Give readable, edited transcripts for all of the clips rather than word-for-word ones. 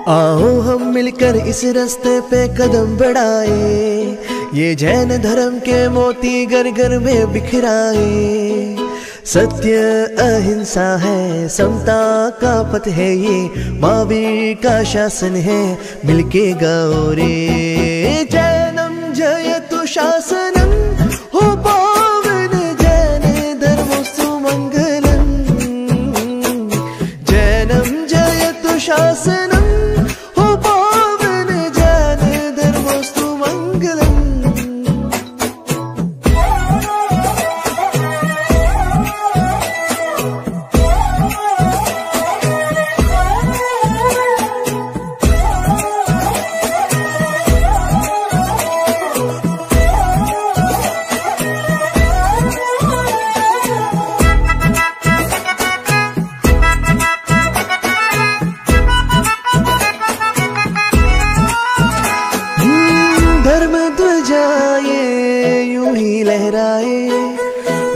आओ हम मिलकर इस रास्ते पे कदम बढ़ाए, ये जैन धर्म के मोती घर घर में बिखराए। सत्य अहिंसा है, समता का पथ है, ये महावीर का शासन है, मिलके गाओ रे। जैनम जयतु शासनम, हो पावन जैन धर्मोस्तु मंगलम। जैनम जयतु शासनम,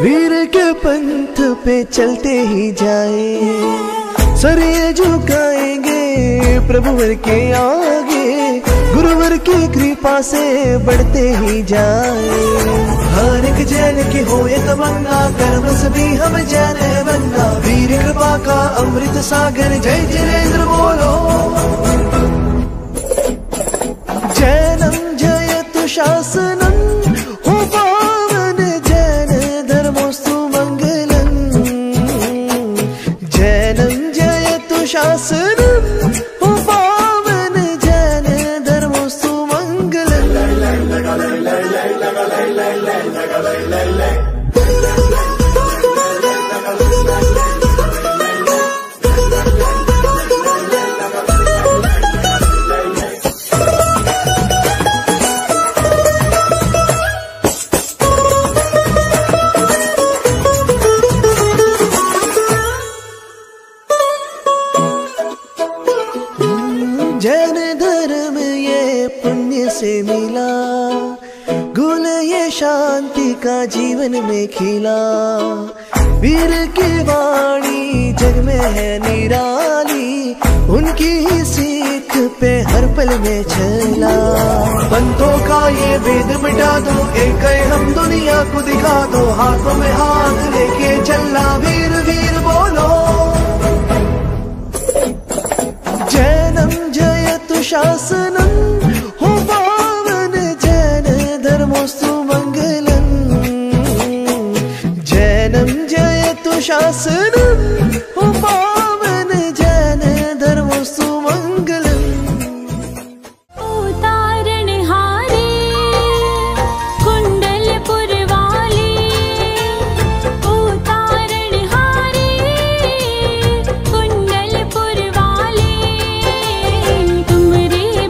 वीर के पंथ पे चलते ही जाए। सर ये झुकाएंगे प्रभुवर के आगे, गुरुवर की कृपा से बढ़ते ही जाए। हर एक जैन की हो ये तमन्ना, कर्म सभी हम जैन है बनना। वीर कृपा का अमृत सागर, जय जिनेंद्र बोलो। जैनम जयतु शासनम, शासनम, हो पावन जैन धर्मोस्तु मंगलम। जैन धर्म ये पुण्य से मिला, गुण ये शांति का जीवन में खिला। वीर की वाणी जग में है निराली, उनकी ही सीख पे हर पल में चला। पंथों का ये भेद मिटा दो, एक हम दुनिया को दिखा दो। हाथों में हाथ लेके चलना, वीर वीर बोलो। जैनम जयतु शासनम, हो पावन जैन धर्मोस्तु मंगलम। जैनम जयतु शासनम, हो पावन जैन धर्मोस्तु मंगलम। तारणहारी कुंडलपुर वाली, ओ तारणहारी कुंडलपुर वाली, तुमरे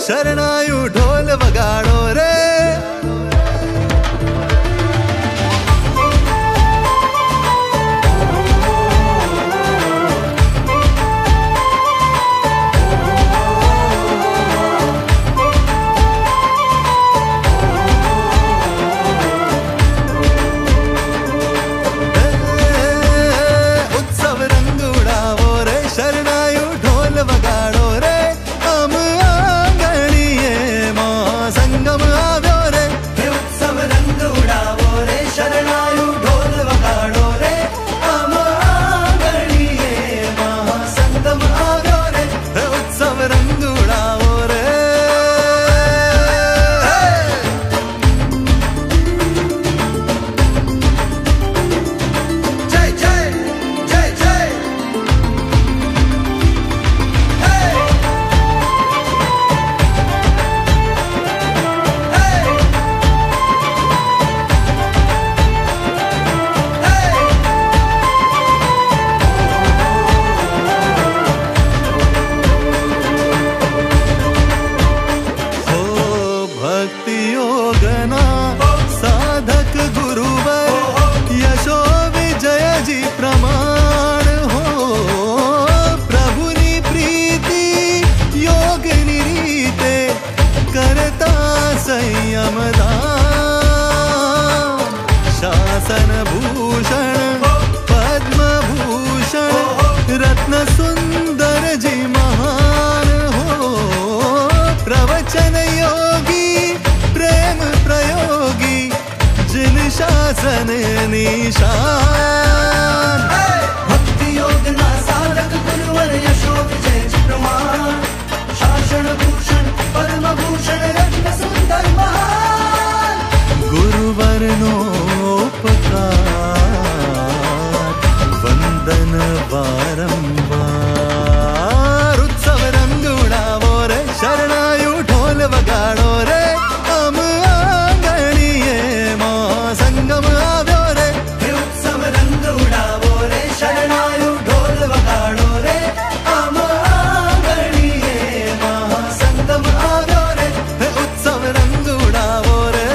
शरणायु ढोल वगाड़ो रे। उत्सव रंग उड़ावो रे, शरणायु ढोल वगाड़ो रे। हम आंगणीए मां संगम आव्यो रे। उत्सव रंग उड़ावो रे, शरणायु ढोल वगाड़ो रे। हम आंगणीए मां संगम आव्यो रे। उत्सव रंग उड़ावो रे। जय जय जय जय हो भक्ति योगना साधक गुरुवर, यशो विजय जी प्रमाण हो। प्रभुनी प्रीति योग निरीते, करता संयम दान। शासन भूषण पद्म भूषण, रत्न सुंदर जी महान हो। प्रवचन योगी प्रेम प्रयोगी, जिन शासन निशान। भक्ति योग ना साधक गुरुवर, यशो विजय जी प्रमाण। शासन भूषण पद्म भूषण, रत्न सुंदर महान। गुरुवर नोपकार, वंदन बारंबार। उत्सव रंग उड़ावो रे, शरणायु ढोल वगाड़ो रे। हम आंगणीए मां संगम आव्यो रे। उत्सव रंग उड़ावो रे, शरणायु ढोल वगाड़ो रे। हम आंगणीए मां संगम आव्यो रे। उत्सव रंग उड़ावो रे।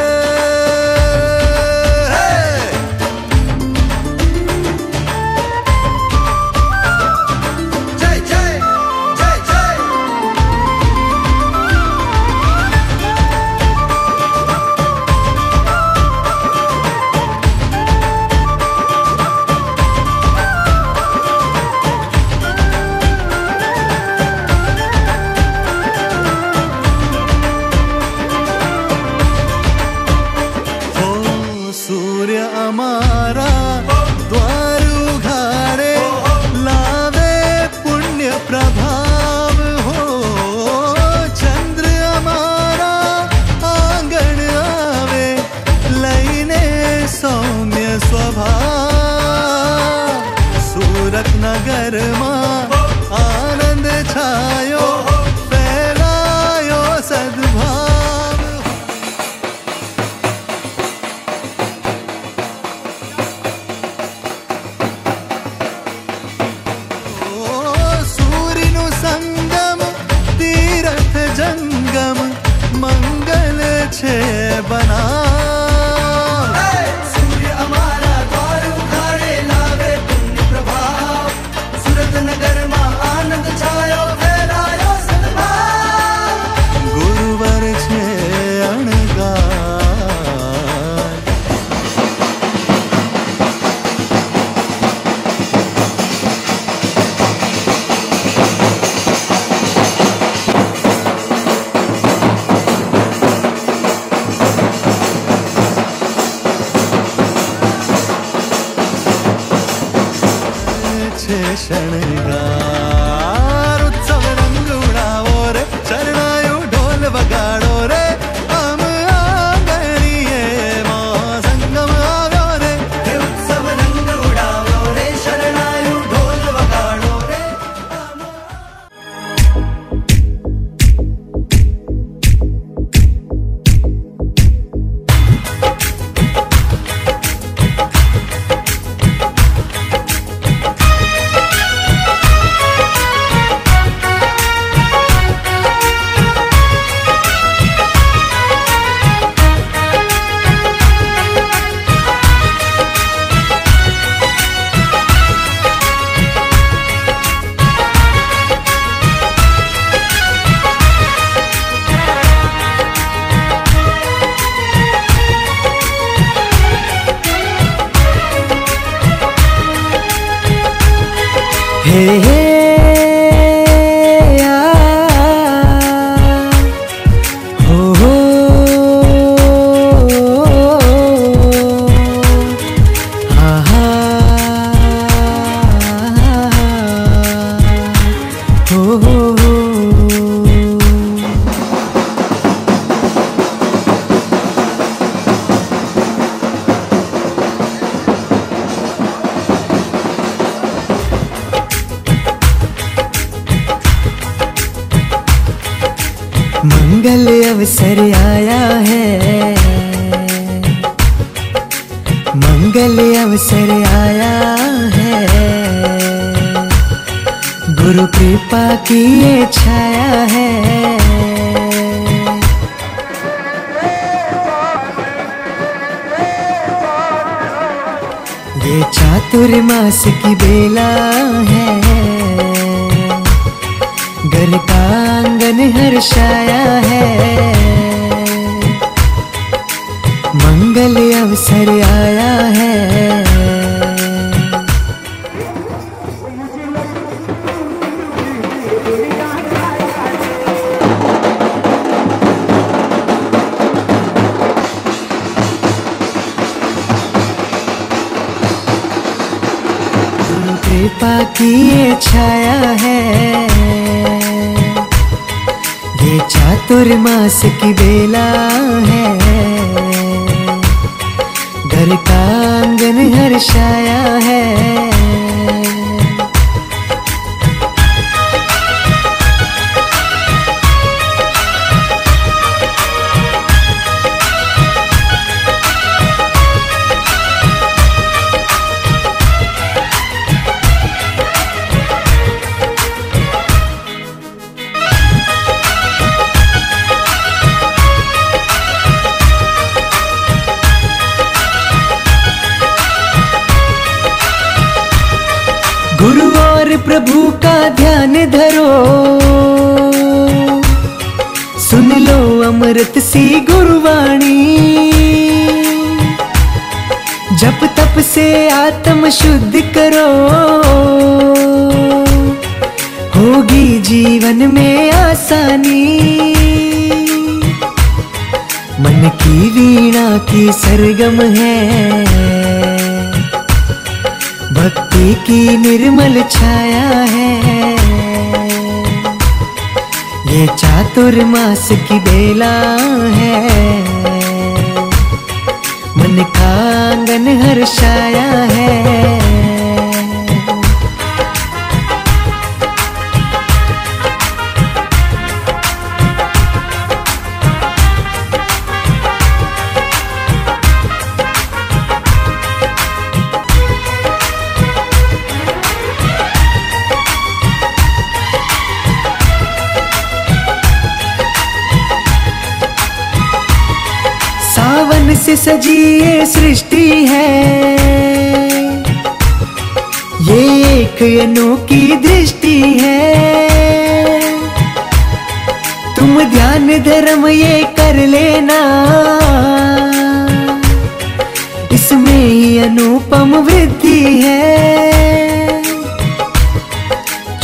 जय जय जय जय हो सूर्य हमारा द्वार उघाड़े, लावे पुण्य प्रभाव हो। चंद्र हमारा आंगन आवे, लईने सौम्य स्वभाव। सूरत नगर मां आनंद छायो, फैलायो सद्भाव। सूर्यनु संगम तीरथ जंगम, मंगल छे बना। सूर्य हमारा द्वार उघाड़े, लावे पुण्य प्रभाव। सूरत नगर मां आनंद छायो, फैलायो सद्भाव। गुरुवर छे अणगार, छे शणगार। उत्सव रंग उड़ावो रे, शरणायु ढोल वगाड़ो रे। हम आंगणीए मां संगम आव्यो रे। उत्सव रंग उड़ावो रे, शरणायु ढोल वगाड़ो रे। हे आ, हो हा हा हो मंगल अवसर आया है, मंगल अवसर आया है, गुरु कृपा की ये छाया है। ये चातुर्मास की बेला है, घर का आंगन हर्षाया है, मंगल अवसर आया है। गुरु कृपा की ये छाया है, ये चातुर्मास की बेला है, घर का आंगन हर्षाया है। गुरु और प्रभु का ध्यान धरो, सुन लो अमृत सी गुरुवाणी, जप तप से आत्म शुद्ध करो, होगी जीवन में आसानी। मन की वीणा की सरगम है, भक्ति की निर्मल छाया है, ये चातुर्मास की बेला है, मन का आंगन हर्षाया है। सावन से सजी ये सृष्टि है, ये एक अनोखी दृष्टि है, तुम ध्यान धर्म ये कर लेना, इसमें ही अनुपम वृद्धि है।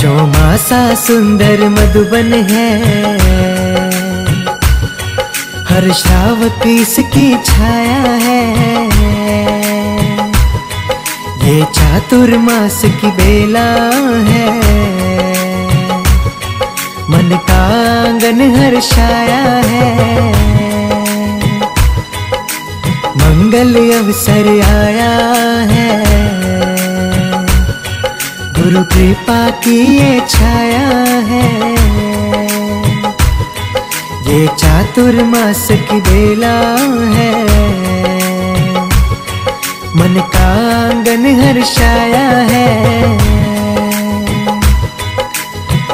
चौमासा सुंदर मधुबन है, हर श्रावक इसकी छाया है, ये चातुर्मास की बेला है, मन का आंगन हर्षाया है, मंगल अवसर आया है, गुरु कृपा की ये छाया है, ये चातुर्मास की बेला है, मन का आंगन हर्षाया है,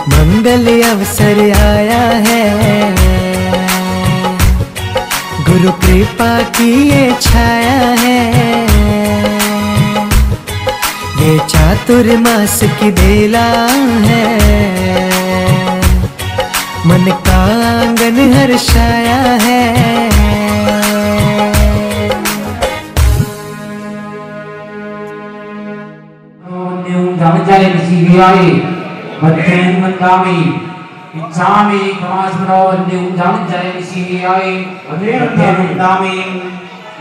मंगल अवसर आया है, गुरु कृपा की ये छाया है, ये चातुर्मास की बेला है, मन का आंगन हर्षाया है। ब्रह्मचारी ऋषि शिव्याय मध्यं वन्दामि इच्छामि कमास्मनो वन्दे जाय शिव्याय मध्यं वन्दामि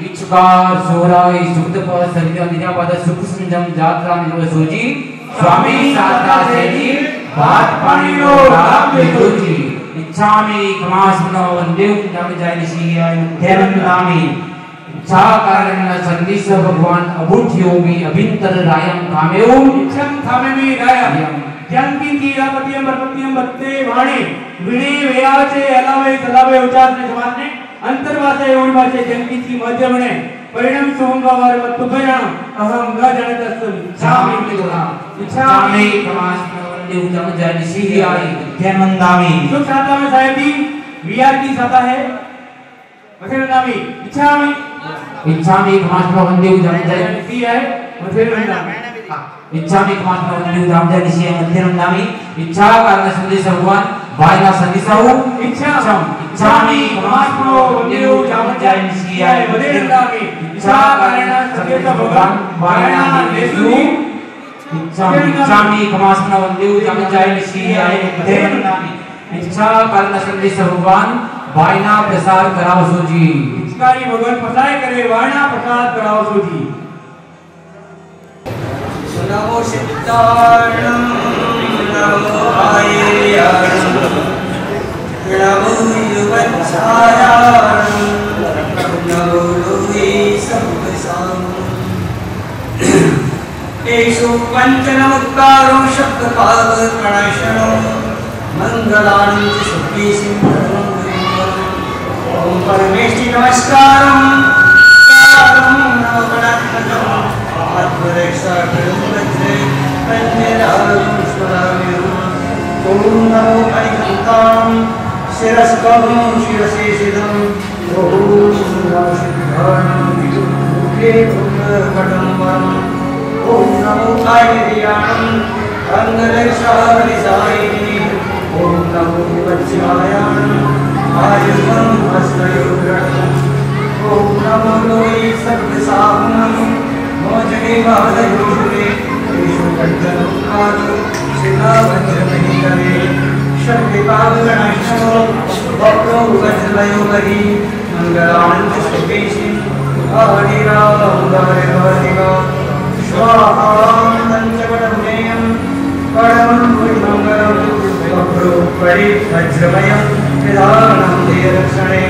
इच्छुकार सोराय सुखदप सरिता निरापद सुख संजम जात्रा निर्वसोजी स्वामी साता सेजी बात पाणियो राम विदुजी इच्छामि कमास्मनो वन्दे जाय शिव्याय मध्यं वन्दामि इच्छा कारण संदेश भगवान अभूत योगी अभिंतर रायम कामेऊ इच्छं थामेमी रायम ज्ञानकी की रापतियम बरपतियम बत्ते वाणी विणे वेयाचे अलावे सलावे उचारने जमाने अंतर्वासे उड़वासे ज्ञानकी की मध्यमने परिणाम सुहंगावार वत्तुभयान अहम ग जनतस्म इच्छामि मिदुना इच्छामि कमास्मनो वन्दे जाय शिव्याय मध्यं वन्दामि सुख साता में साहेब जी वीआर की साता है मध्यं वन्दामि इच्छामि कमास्मनो वन्दे जाय शिव्याय मध्यं वन्दामि इच्छामि कमास्मनो वन्दे जाय शिव्याय मध्यं वन्दामि इच्छा कारण संदेश भगवान भाईना संदेशाऊ इच्छामि कमास्मनो वन्दे जाय शिव्याय मध्यं वन्दामि इच्छा कारण संदेश भगवान भाईना लेसु इच्छामि कमास्मनो वन्दे जाय शिव्याय मध्यं वन्दामि इच्छा कारण संदेश भगवान वायना प्रसाद कराओ सोजी इच्छाई भगवान प्रसाद करे वायना प्रसाद कराओ सोजी नमो सिद्धार्णं नमो आयर्याणं नमो युवच्छायाणं नमो लोहि संवसां एषु पञ्चनमुत्कारो शब्दपादप्रणशनो मंगलानि च सुखीसिंहं ओम परमेष्टि नमस्कारं नमोगणात्मकं आत्मरक्षाकरं कन्यरागं स्मरामि ओम नमो हरिहंतां शिरस्कं शिरसेशिदं ओम नमो सिद्धार्णं विदुमुखे कटम्बरं ओम नमो कायर्याणं अंगदर्शादिसायिनी ओम नमो वज्रायाणं आयुधं हस्तयोग्रणं ओम नमो लोहि सर्वसाहुनं मोचने वादयोषुरे येषु कण्ठनुकारो शिलावज्रमहितवे शक्तिपादगणश्चो वक्रो वज्रमयोगहि मङ्गलानि च सुकेशिं आदिरावदारिवादिका स्वाहा पञ्चवटमुनेयं परमं पुण्यमङ्गलं वक्रो परिवज्रमयं विधानं देयरक्षणे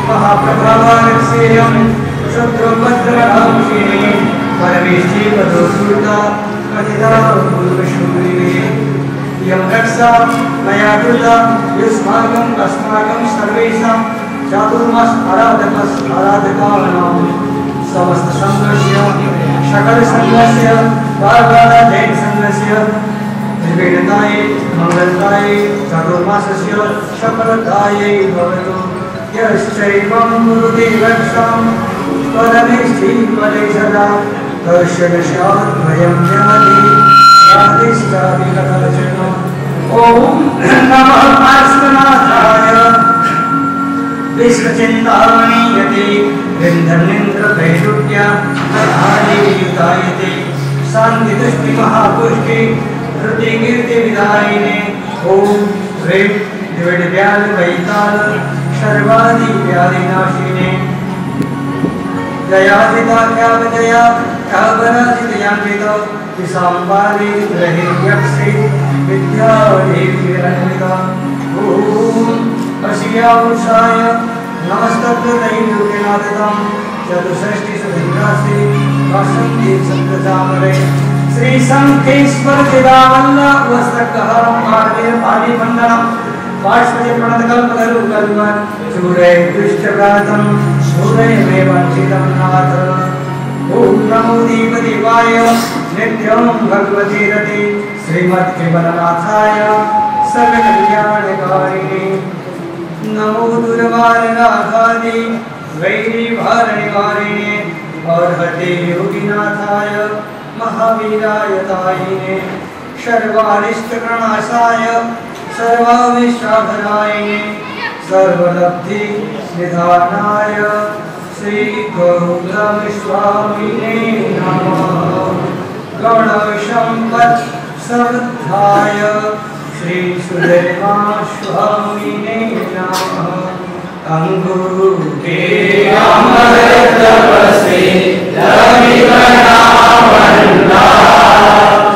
महाप्रभावारक्षेयं शत्रुभद्रनांशिने परमेष्टि पदोसुता कथिता पूर्वशूरिणे यं रक्षा मया कृता युष्माकम् अस्माकं सर्वेषां चातुर्मास आराधकानां समस्त संघस्य सकल संघस्य बालबाला जैन संघस्य निर्वेदताय मंगलताय चातुर्मासस्य सफलतायै भवतु यश्चैवं गुरुदेवक्षां परमेष्टि पदे सदा दर्शनशाद्वयं ज्ञाति यादिष्टादि कथाचन ॐ नमः पार्श्वनाथाय विश्वचिन्तामणि यते विन्धनिन्द्रवैरुट्य आदियुतायते शान्तितुष्टि महापुष्टि धृतिकीर्ति विदायिने ॐ ह्रीं द्विविद्यालवैताल सर्वादिव्याधिनाशिने जयादिता ख्यावजया ख्यावराजितयान्विता विशाम्बादि ग्रहेर्यक्षे विद्यादेवीरन्विता ॐ अशियावुषाय नमस्तत्वदैवोकिनादतां चतुष्षष्टिसुधीरास्ति वासन्ति सप्तचामरे श्रीशङ्खेश्वर चिदावल्लभवस्तकहरं पाणिवन्दनं पार्श्वजे प्रणतकल्पतरुकल्पं शूरैर्दुष्टव्रातं शूरैर्मेवाञ्छितं नाथ ॐ नमो देवदेवाय नित्यं भगवते रते श्रीमत्केवलनाथाय सर्वकल्याणकारिणे नमो दुर्वारनाथादि वैरिवारनिवारिणे और हते योगिनाथाय महावीराय तायिने सर्वारिष्टप्रणाशाय सर्वाविष्टाभरायिने सर्वलब्धि निधानाय श्री गौतम स्वामिने नमः गणसम्पत् समर्थाय श्री सुलेमाश्वामिने नमः। अंगुरु के अमर तपस्वी रवि वरना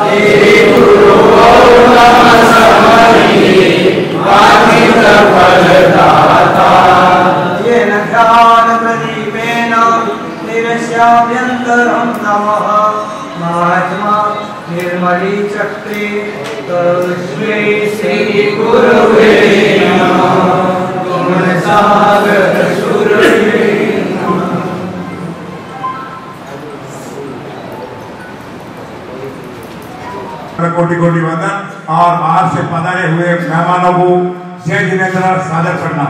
तेरे गुरु नम समरिये वाचित फलदाता। ये ज्ञान प्रदीपेन निरस्याभ्यन्तरं नमः। महात्मा निर्मली चक्रे तस्मै श्री गुरुवे नमः। गुणसागर सुरवे नमः। कोटि कोटि वंदन और बाहर से पधारे हुए मेहमानों को जय जिनेन्द्र सादर करना।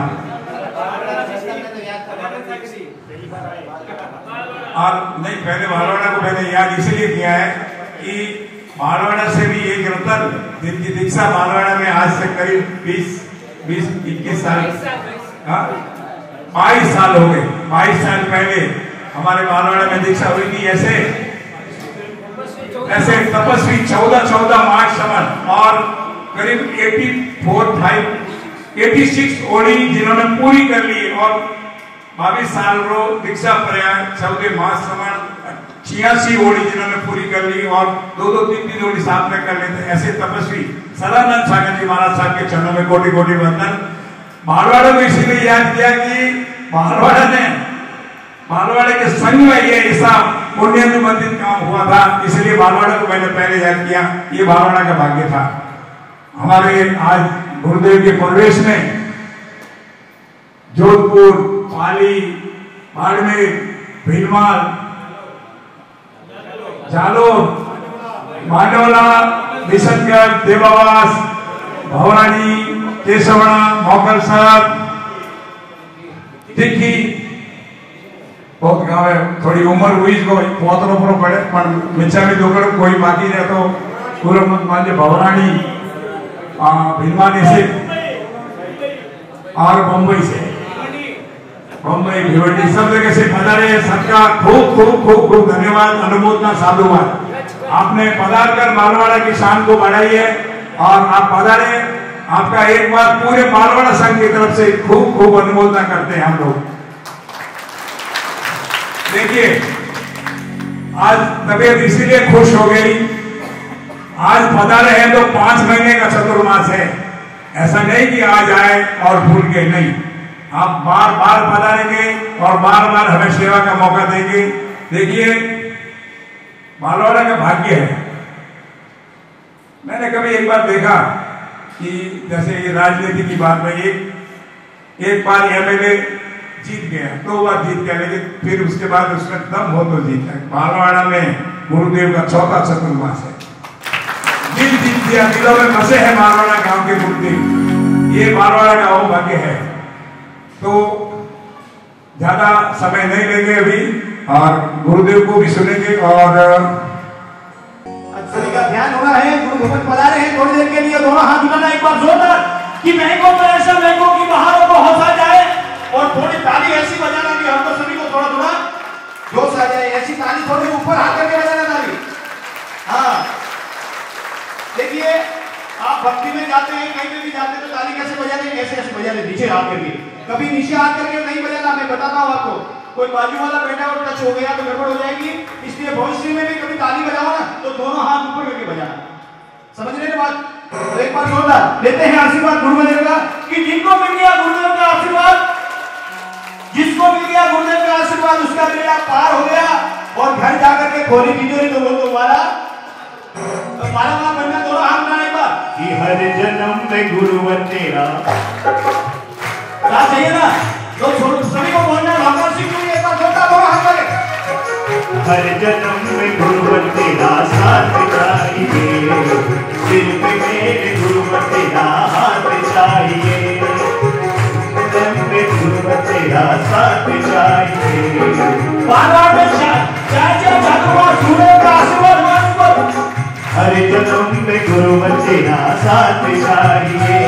और नहीं, पहले मारवाड़ा को मैंने याद इसलिए किया है कि मारवाड़ा से भी एक रतन जिनकी दीक्षा मारवाड़ा में आज से करीब 20-21 साल 22 साल हो गए। 22 साल पहले हमारे मारवाड़ा में दीक्षा हुई थी। ऐसे तपस्वी 14 मार्च समन और करीब 86 ओडी जिन्होंने पूरी कर ली और 22 साल रो दीक्षा प्रयाग 14 मार्च समन 86 ओडी जिन्होंने पूरी कर ली और 2-3 ओडी साथ में कर लेते। ऐसे तपस्वी सदानंद सागर जी महाराज साहब के चरणों में कोटि कोटि वंदन। मारवाड़ा को इसीलिए याद किया कि मारवाड़े के संग में ये ऐसा पुण्यनुबंधित काम हुआ था, इसलिए मारवाड़ा को मैंने पहले याद किया। ये मारवाड़ा का भाग्य था। हमारे आज गुरुदेव के प्रवेश में जोधपुर, पाली, बाड़मेर, भीलवाल, जालोर, मांडवला, बिशनगढ़, देवावास, भवरानी, केशवड़ा, मोकलसर, टिक्की, बहुत गाँव है। थोड़ी उम्र हुई इसको पोतरों पर पड़े पर मिर्चा भी दोकड़ कोई बाकी रहे तो पूरा मत मानजे भवरानी, भीलवानी से और बम्बई से, बम्बई भिवंडी सब जगह से पधारे। सबका खूब खूब खूब खूब धन्यवाद, अनुमोदना, साधुवाद। आपने पधार कर मारवाड़ा की शान को बढ़ाई है और आप पधारे। आपका एक बार पूरे मारवाड़ा संघ की तरफ से खूब खूब अनुमोदना करते हैं हम लोग। देखिए, आज तबीयत इसीलिए खुश हो गई, आज पधारे हैं तो 5 महीने का चतुर्मास है। ऐसा नहीं कि आज आए और भूल गए, नहीं। आप बार बार पधारेंगे और बार बार हमें सेवा का मौका देंगे। देखिए, मारवाड़ा का भाग्य है। मैंने कभी एक बार देखा कि जैसे ये राजनीति की बात में एक बार एमएलए जीत गया, 2 बार जीत गया, लेकिन फिर उसके बाद उसका दम हो तो जीता। मारवाड़ा में गुरुदेव का 4था चतुर्मास है। दिल जीत दिया, दिलों में बसे है मारवाड़ा गांव के गुरुदेव। ये मारवाड़ा का वो भाग्य है। तो ज्यादा समय नहीं लेंगे अभी और गुरुदेव को भी सुनेंगे। और सभी का ध्यान होना है। गुरु भगवान पधारे हैं थोड़ी देर के लिए। दोनों हाथ उठाना एक बार जोरदार कि महंगों में ऐसा महंगों की बहारों को हौसला जाए और थोड़ी ताली ऐसी बजाना कि हमको सभी को थोड़ा थोड़ा जोश आ जाए। ऐसी ताली थोड़ी ऊपर हाथ करके बजाना ताली। हाँ, देखिए, आप भक्ति में जाते हैं, कहीं पे भी जाते हैं तो ताली कैसे बजाते हैं? ऐसे ऐसे बजाते, नीचे हाथ करके। कभी नीचे हाथ करके नहीं बजाना, मैं बताता हूँ आपको। कोई बाजू वाला बैठा और टच हो गया तो गड़बड़ हो जाएगी। इसलिए भविष्य में भी कभी ताली बजाओ ना तो दोनों हाथ ऊपर करके बजाना। समझ रहे हैं बात? तो एक बार जोरदार लेते हैं आशीर्वाद गुरुदेव का कि जिनको मिल गया गुरुदेव का आशीर्वाद, जिसको मिल गया गुरुदेव का आशीर्वाद, उसका बेड़ा पार हो गया और घर जाकर के खोली तिजोरी तो वो तो मारा बनना। दोनों हाथ बनाने एक बार कि हर जन्म में गुरुवर तेरा साथ चाहिए ना। तो सभी को बोलना भगवान सिंह जी एक बार जोरदार दोनों हाथ लगे। हर जन्म में गुरुवर तेरा साथ चाहिए, दिल पे मेरे गुरुवर तेरा हाथ चाहिए, जन्म में गुरुवर तेरा साथ चाहिए। बार-बार में चाचा जादूगर सूर्य का आशीर्वाद मानो पर। हर जन्म में गुरुवर तेरा साथ चाहिए,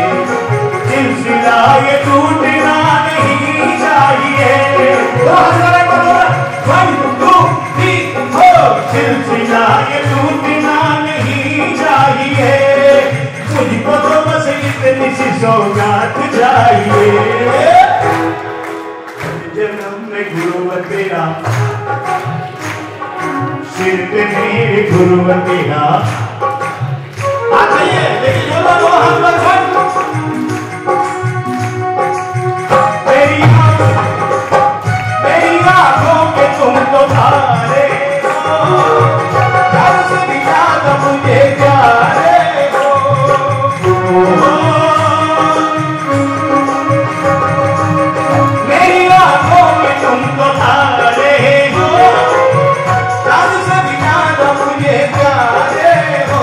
सिलसिला ये टूटना नहीं चाहिए। सिलसिला ये टूटना नहीं चाहिए, सौगात चाहिए। जन्म में गुरुवर तेरा, सिर पे मेरे गुरुवर तेरा। आइए लेकिन जो लोग हम लोग मेरी आंखों के तुम तो तारे हो, जब से भी ज्यादा मुझे प्यारे हो। मेरी आंखों में तुम तो तारे हो, जब से भी ज्यादा मुझे प्यारे हो।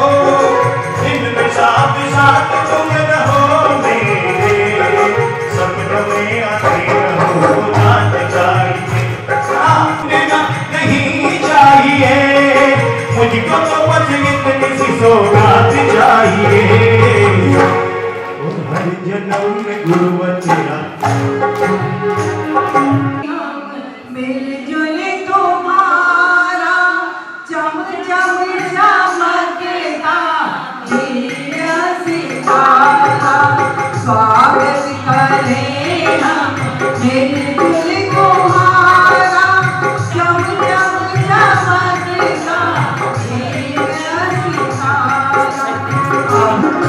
दिन में साथ साथ तुम रहो मेरे, सपनों में आते रहो। नहीं चाहिए मुझको तो बस इतनी सी सौगात चाहिए। हर जन्म में गुरुवर तेरा। मिलजुल तुम्हारा चम चम चमकता ये सितारा, स्वागत करें हम मिलजुल तुम्हारा चम चम चमकता ये सितारा।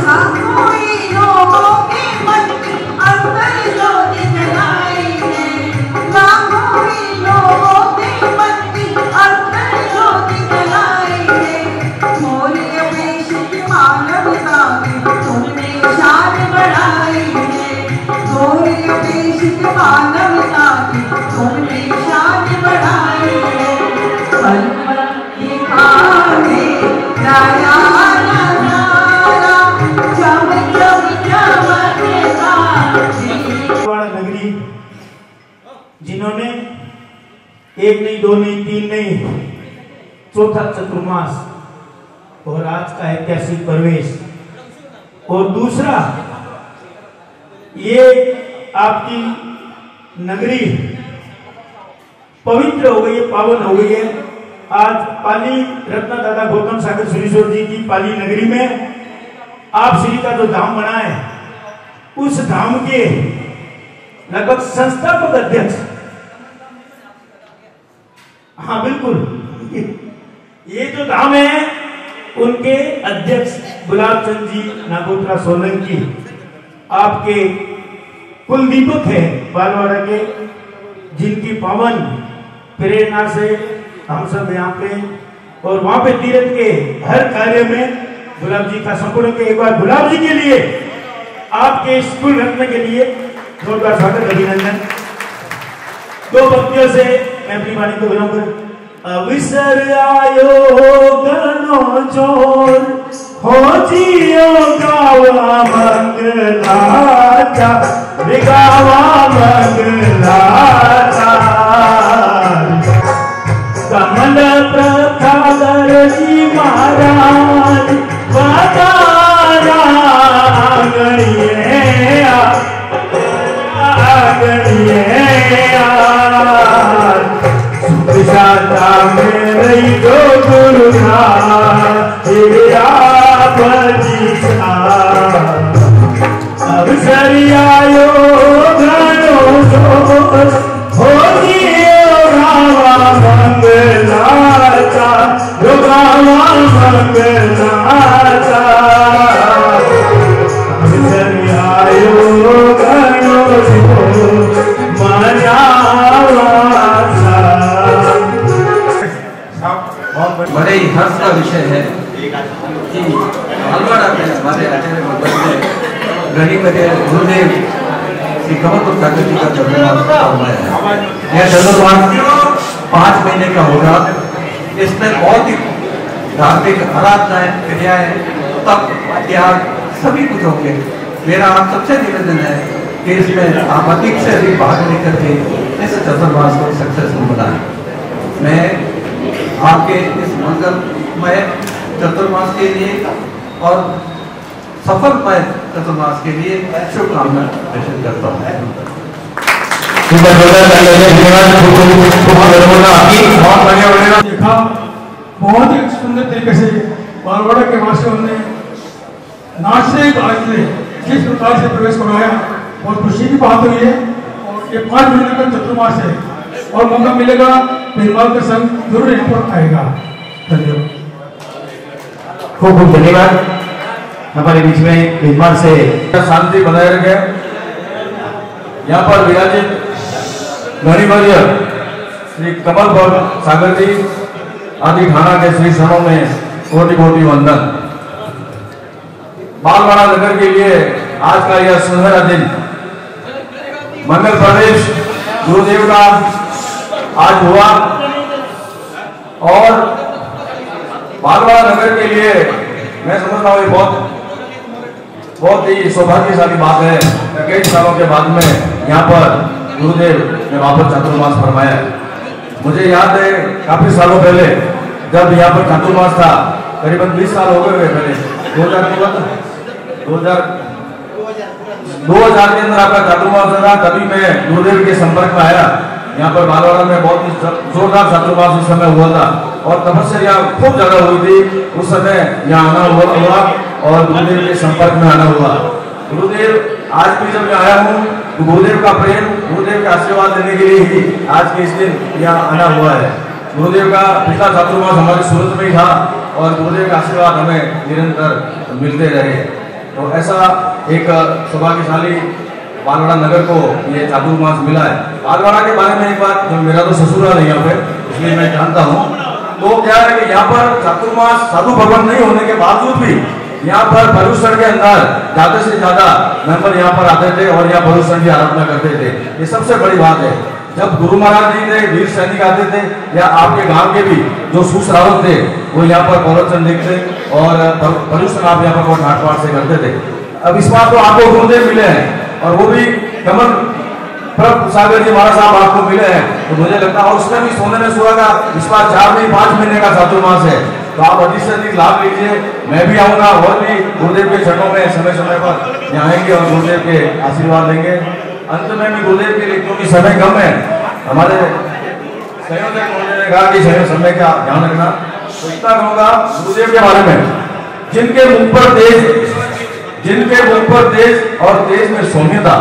हम कोई लोगों के मन के अंदर ज्योत जलाई है, ना कोई लोगों के मन के अंदर ज्योत जलाई है। मोरी अपेक्षित मानवता की तुमने शान बढ़ाई है, मोरी अपेक्षित मानवता की तुमने शान बढ़ाई है। पल पल दिखावे नया नजारा, चम चम चमकता नगरी, जिन्होंने एक नहीं, दो नहीं, तीन नहीं, चौथा चतुर्मास और आज का ऐतिहासिक प्रवेश, और दूसरा ये आपकी नगरी पवित्र हो गई है, पावन हो गई है। आज पाली रत्न दादा गौतम सागर सुरेश्वर जी की पाली नगरी में आप श्री का जो धाम बना है, उस धाम के लगभग संस्थापक अध्यक्ष, हाँ बिल्कुल, ये जो धाम है उनके अध्यक्ष गुलाब चंद जी नागोत्रा सोलंकी आपके कुल दीपक है बालवाड़ा के, जिनकी पावन प्रेरणा से हम सब यहाँ पे और वहां पे तीर्थ के हर कार्य में गुलाब जी का संपूर्ण के। एक बार गुलाब जी के लिए, आपके स्कूल रत्न के लिए जोरदार स्वागत, अभिनंदन। दो भक्तियों से मैं अपनी वाणी को विराम करूं। अवसर आयो गनो चोर हो जियो गावा मंगलाचा, गावा मंगलाचा। कमल प्रखादर जी महाराज वातारा गणिये जाता में रही जो गुरु था अवसर आयो घणो जोश हो जियो गावा मंगलाचा, गावा मंगलाचा। अवसर आयो घणो जोश बड़े ही हर्ष का विषय है कि बालवाड़ा में हमारे आचार्य गणिपति गुरुदेव श्री कमल सागर जी का चतुर्मास। यह चतुर्मास 5 महीने का होगा। इसमें बहुत ही धार्मिक आराधनाएं, क्रियाएं, तप, त्याग सभी कुछ होंगे। मेरा आप सबसे निवेदन है कि इसमें आप अधिक से अधिक भाग लेकर के इस चतुर्मास को सक्सेसफुल बनाएं। मैं आपके इस मंगलमय चतुर्मास के लिए और सफलमय चतुर्मास के लिए शुभकामना प्रेषित करता हूँ। देखा बहुत ही सुंदर तरीके से बालवाड़ा के वासियों ने नाचने गाते जिस प्रकार से प्रवेश करवाया बहुत खुशी की बात हुई है। और ये 5 महीने का चतुर्मास है और मौका मिलेगा पेरुमाल का संघ जरूर यहाँ पर आएगा। धन्यवाद। खूब खूब धन्यवाद। हमारे बीच में पेरुमाल से शांति बनाए रखे। यहाँ पर विराजित गणिवर्य श्री कमल भवन सागर जी आदि थाना के श्री शरणों में कोटि कोटि वंदन। बालवाड़ा नगर के लिए आज का यह सुनहरा दिन मंगल प्रदेश गुरुदेव का आज हुआ और बालवाड़ा नगर के लिए मैं समझता हूँ बहुत ही सौभाग्यशाली बात है। कई सालों के बाद में यहाँ पर गुरुदेव ने वापस चातुर्मास फरमाया। मुझे याद है काफी सालों पहले जब यहाँ पर चातुर्मास था, करीबन 20 साल हो गए पहले, 2000 के अंदर आपका चातुर्मास था। तभी मैं गुरुदेव के संपर्क में आया। यहाँ पर बालवाड़ा में बहुत ही जोरदार चातुर्मास उस समय हुआ था और तपस्या खूब ज्यादा हुई थी। उस समय यहाँ आना हुआ और गुरुदेव के संपर्क में आना हुआ। गुरुदेव आज भी जब मैं आया हूँ तो गुरुदेव का प्रेम, गुरुदेव का आशीर्वाद देने के लिए ही आज के इस दिन यहाँ आना हुआ है। गुरुदेव का पिछला चातुर्मास हमारे सूरत में ही था और गुरुदेव का आशीर्वाद हमें निरंतर मिलते रहे। तो ऐसा एक सौभाग्यशाली बालवाड़ा नगर को ये चातुर्मास मिला है। बालवाड़ा के बारे में एक बात, मेरा तो ससुराल है यहाँ पे, इसलिए मैं जानता हूँ। तो क्या है कि यहाँ पर चातुर्मास साधु भगवान नहीं होने के बावजूद भी यहाँ पर प्रदूषण के अंदर ज्यादा से ज्यादा मेंबर यहाँ पर आते थे और यहाँ प्रदूषण की आराधना करते थे। ये सबसे बड़ी बात है। जब गुरु महाराज जी थे, वीर सैनिक आते थे या आपके गांव के भी जो सुश्रावक थे वो यहाँ पर प्रवचन देखते और प्रदूषण आप यहाँ पर ठाट बाट से करते थे। अब इस बार तो आपको गुरुदेव मिले हैं और वो भी कमल सागर जी महाराज साहब आपको मिले हैं। तो मुझे लगता है उसमें भी सोने में सुहागा इस बार 4 नहीं 5 महीने का चातुर्मास है। तो आप अधिक से अधिक लाभ लीजिए। मैं भी आऊंगा और भी गुरुदेव के चरणों में समय समय पर यहाँ आएंगे और गुरुदेव के आशीर्वाद लेंगे। अंत में भी गुरुदेव के लिए, क्योंकि समय कम है, हमारे संयोजक ने कहा कि समय का ध्यान रखना, तो इतना कहूँगा गुरुदेव के बारे में, जिनके मुख पर तेज और तेज में सौम्यता,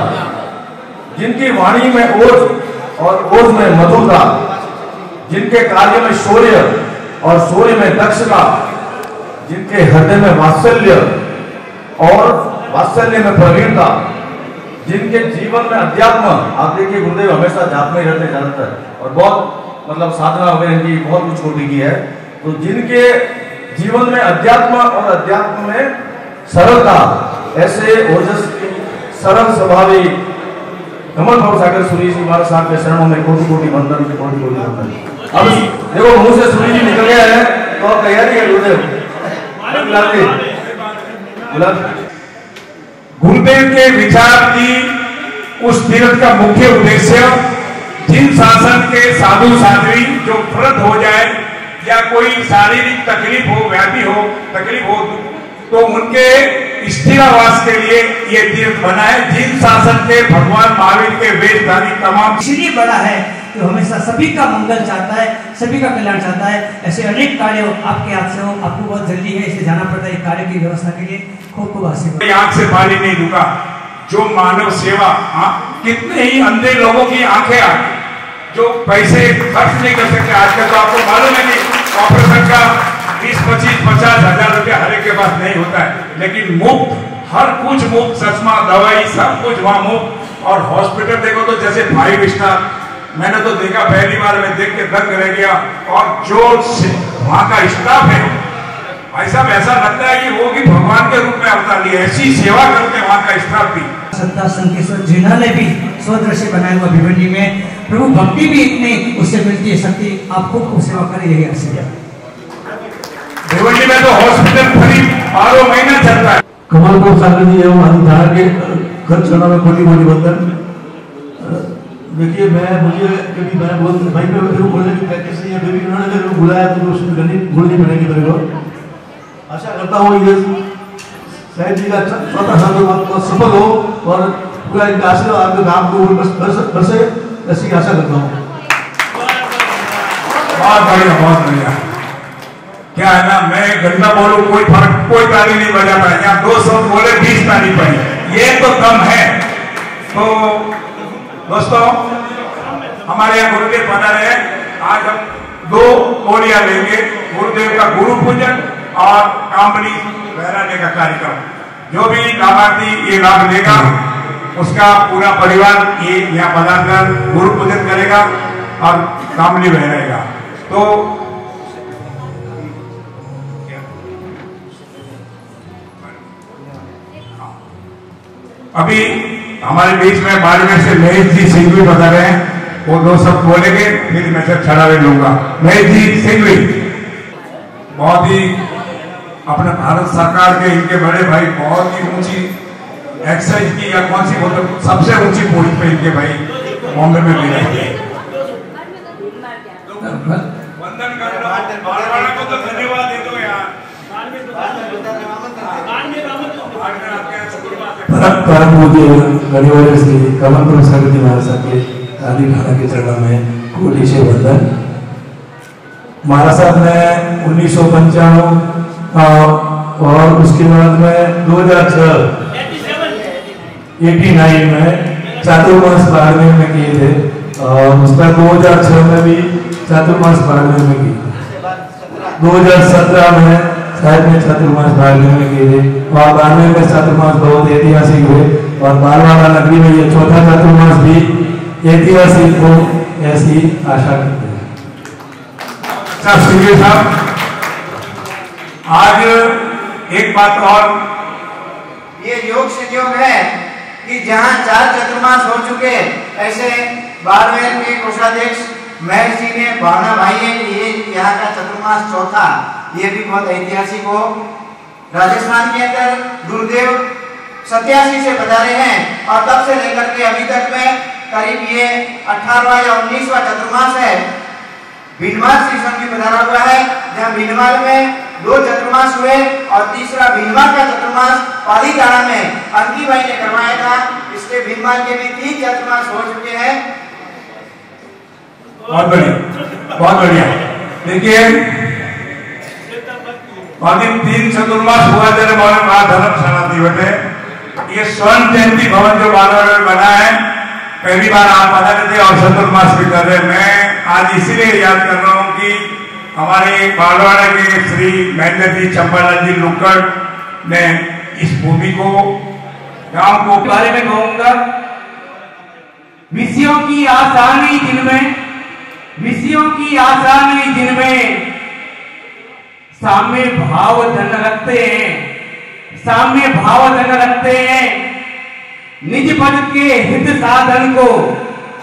जिनकी वाणी में ओज और ओज में मधुरता, जिनके कार्य में शौर्य और शौर्य में दक्षता, जिनके हृदय में वात्सल्य और वात्सल्य में प्रवीणता, जिनके जीवन में अध्यात्म, आप देखिए गुरुदेव हमेशा जाप में रहते ज्यादातर और बहुत मतलब साधना वगैरह इनकी बहुत उच्च कोटि की है। तो जिनके जीवन में अध्यात्म और अध्यात्म में सरलता, ऐसे ओजस्वी सरल स्वभावी कमल भवन सागर सूरी जी महाराज साहब के शरणों में कोटि कोटि वंदन, कोटि कोटि वंदन। अब देखो मुंह से सूरी जी निकल गया है तो अब तैयारी है गुरुदेव। गुरुदेव के विचार की उस तीर्थ का मुख्य उद्देश्य जिन शासन के साधु साध्वी जो व्रत हो जाए या कोई शारीरिक तकलीफ हो, व्याधि हो, तकलीफ हो, तो उनके स्थिरावास के लिए ये तीर्थ बना है। जिन शासन के भगवान महावीर के वेशधारी तमाम इसलिए बड़ा है कि हमेशा सभी का मंगल चाहता है, सभी का कल्याण चाहता है। ऐसे अनेक कार्य आपके हाथ से हो, आपको बहुत जल्दी है, इसे जाना पड़ता है कार्य की व्यवस्था के लिए। खूब खूब आशीर्वाद। आंख से पानी नहीं रुका, जो मानव सेवा, कितने ही अंधे लोगों की आंखें आ जो पैसे खर्च नहीं कर सकते। आजकल तो आपको मालूम है कि ऑपरेशन का 20, 25, 50 हजार रुपया हर एक के पास नहीं होता है, लेकिन मुफ्त, हर कुछ मुफ्त, चश्मा, दवाई, सब कुछ वहां मुफ्त। और हॉस्पिटल देखो तो जैसे 5 स्टार, मैंने तो देखा पहली बार, मैं देख के दंग रह गया। और जो वहां का स्टाफ है ऐसा वैसा लगता है कि वो भी भगवान के रूप में अवतार लिए, ऐसी सेवा करते वहां का स्टाफ भी। संता संकेश्वर जिन्होंने भी स्वदृश्य बनाया हुआ भिवंडी में प्रभु भक्ति भी इतनी उससे मिलती है शक्ति। आप खूब सेवा करें, यही आशीर्वाद। भिवंडी में तो हॉस्पिटल फ्री 12 महीना चलता है। कमल भवन सागर जी एवं अधिधार के खर्च करना में कोटि कोटि वंदन। देखिए मुझे कभी मैं भाई मैं बोलने की प्रैक्टिस नहीं है, बेबी उन्होंने अगर बुलाया तो उसमें बोलनी पड़ेगी मेरे को। आशा करता हूँ ये शायद जी का छोटा सा सफल हो और पूरा इनका आशीर्वाद आपके नाम को बरसे, ऐसी आशा करता हूँ। बहुत बढ़िया, बहुत बढ़िया। क्या है ना, मैं घंटा बोलूं कोई फर्क, कोई ताली नहीं बजाता है। यहाँ 200 बोले 20 ताली पड़ी। ये तो दम है। तो दोस्तों हमारे यहाँ गुरुदेव बना रहे हैं। आज हम 2 कोड़ियां लेंगे, गुरुदेव का गुरु पूजन और कामनी लहराने का कार्यक्रम। जो भी लाभार्थी ये लाभ लेगा उसका पूरा परिवार ये यहाँ पधारकर गुरु पूजन करेगा और कामनी लहराएगा। तो अभी हमारे बीच में बाड़मेर से महेश जी सिंघवी बता रहे हैं, वो 2 शब्द बोलेंगे, फिर मैं सब छड़ावे लूंगा। महेश जी सिंघवी बहुत ही अपने भारत सरकार के इनके बड़े भाई बहुत ही ऊंची एक्साइज की या कौन सी बोलते सबसे ऊंची पोस्ट पे इनके भाई बॉम्बे में मिले। वंदन करना बाड़वाड़ा को तो धन्यवाद दे दो यार। परम पूज्य गणिवर्य श्री कमल प्रसाद जी महाराज के आदि खाना के चरणों में कोटि से वंदन। महाराज साहब ने 1995 और उसके बाद में 2089 में चातुर्मास बाड़मेर में किए थे और उसका 2006 में भी चातुर्मास बाड़मेर में किए। 2017 में शायद में चातुर्मास बाड़मेर में किए थे और बाड़मेर में चातुर्मास बहुत ऐतिहासिक हुए और बालवाड़ा नगरी में ये 4था चातुर्मास भी ऐतिहासिक हो, ऐसी आशा करते हैं। साहब आज एक बात और, ये योग संयोग है कि जहां 4 चतुर्मास हो चुके, ऐसे बाड़मेर के कोषाध्यक्ष महेश जी ने भावना भाई है कि ये यहाँ का चतुर्मास 4था, ये भी बहुत ऐतिहासिक हो। राजस्थान के अंदर गुरुदेव 87 से पधारे हैं और तब से लेकर के अभी तक में करीब ये 18वां या 19वां चतुर्मास है। भीनमाल श्री संघ पधारा हुआ है, जहाँ भीनमाल में 2 चतुर्मास हुए और तीसरा भीनमाल का चतुर्मास पालीताड़ा में अंकी भाई ने करवाया था। इसके भीनमाल के भी 3 चतुर्मास हो चुके हैं। बहुत बढ़िया, बहुत बढ़िया। देखिए 3 चतुर्मास हुआ तेरे मौर्य धर्मशाला थी बटे। ये स्वर्ण जयंती भवन जो बाड़मेर में बना है, पहली बार आप पधारे थे और चतुर्मास भी कर रहे। मैं आज इसीलिए याद कर रहा हूँ कि हमारे बाड़वाड़ा के श्री महेंद्र जी चंपालाल जी लुक्कड़ ने इस भूमि को गांव को बारे में कहूंगा। विषयों की आशा नहीं जिनमें, विषयों की आशा नहीं जिनमें साम्य भाव धन रखते हैं, साम्य भाव धन रखते हैं। निज पद के हित साधन को,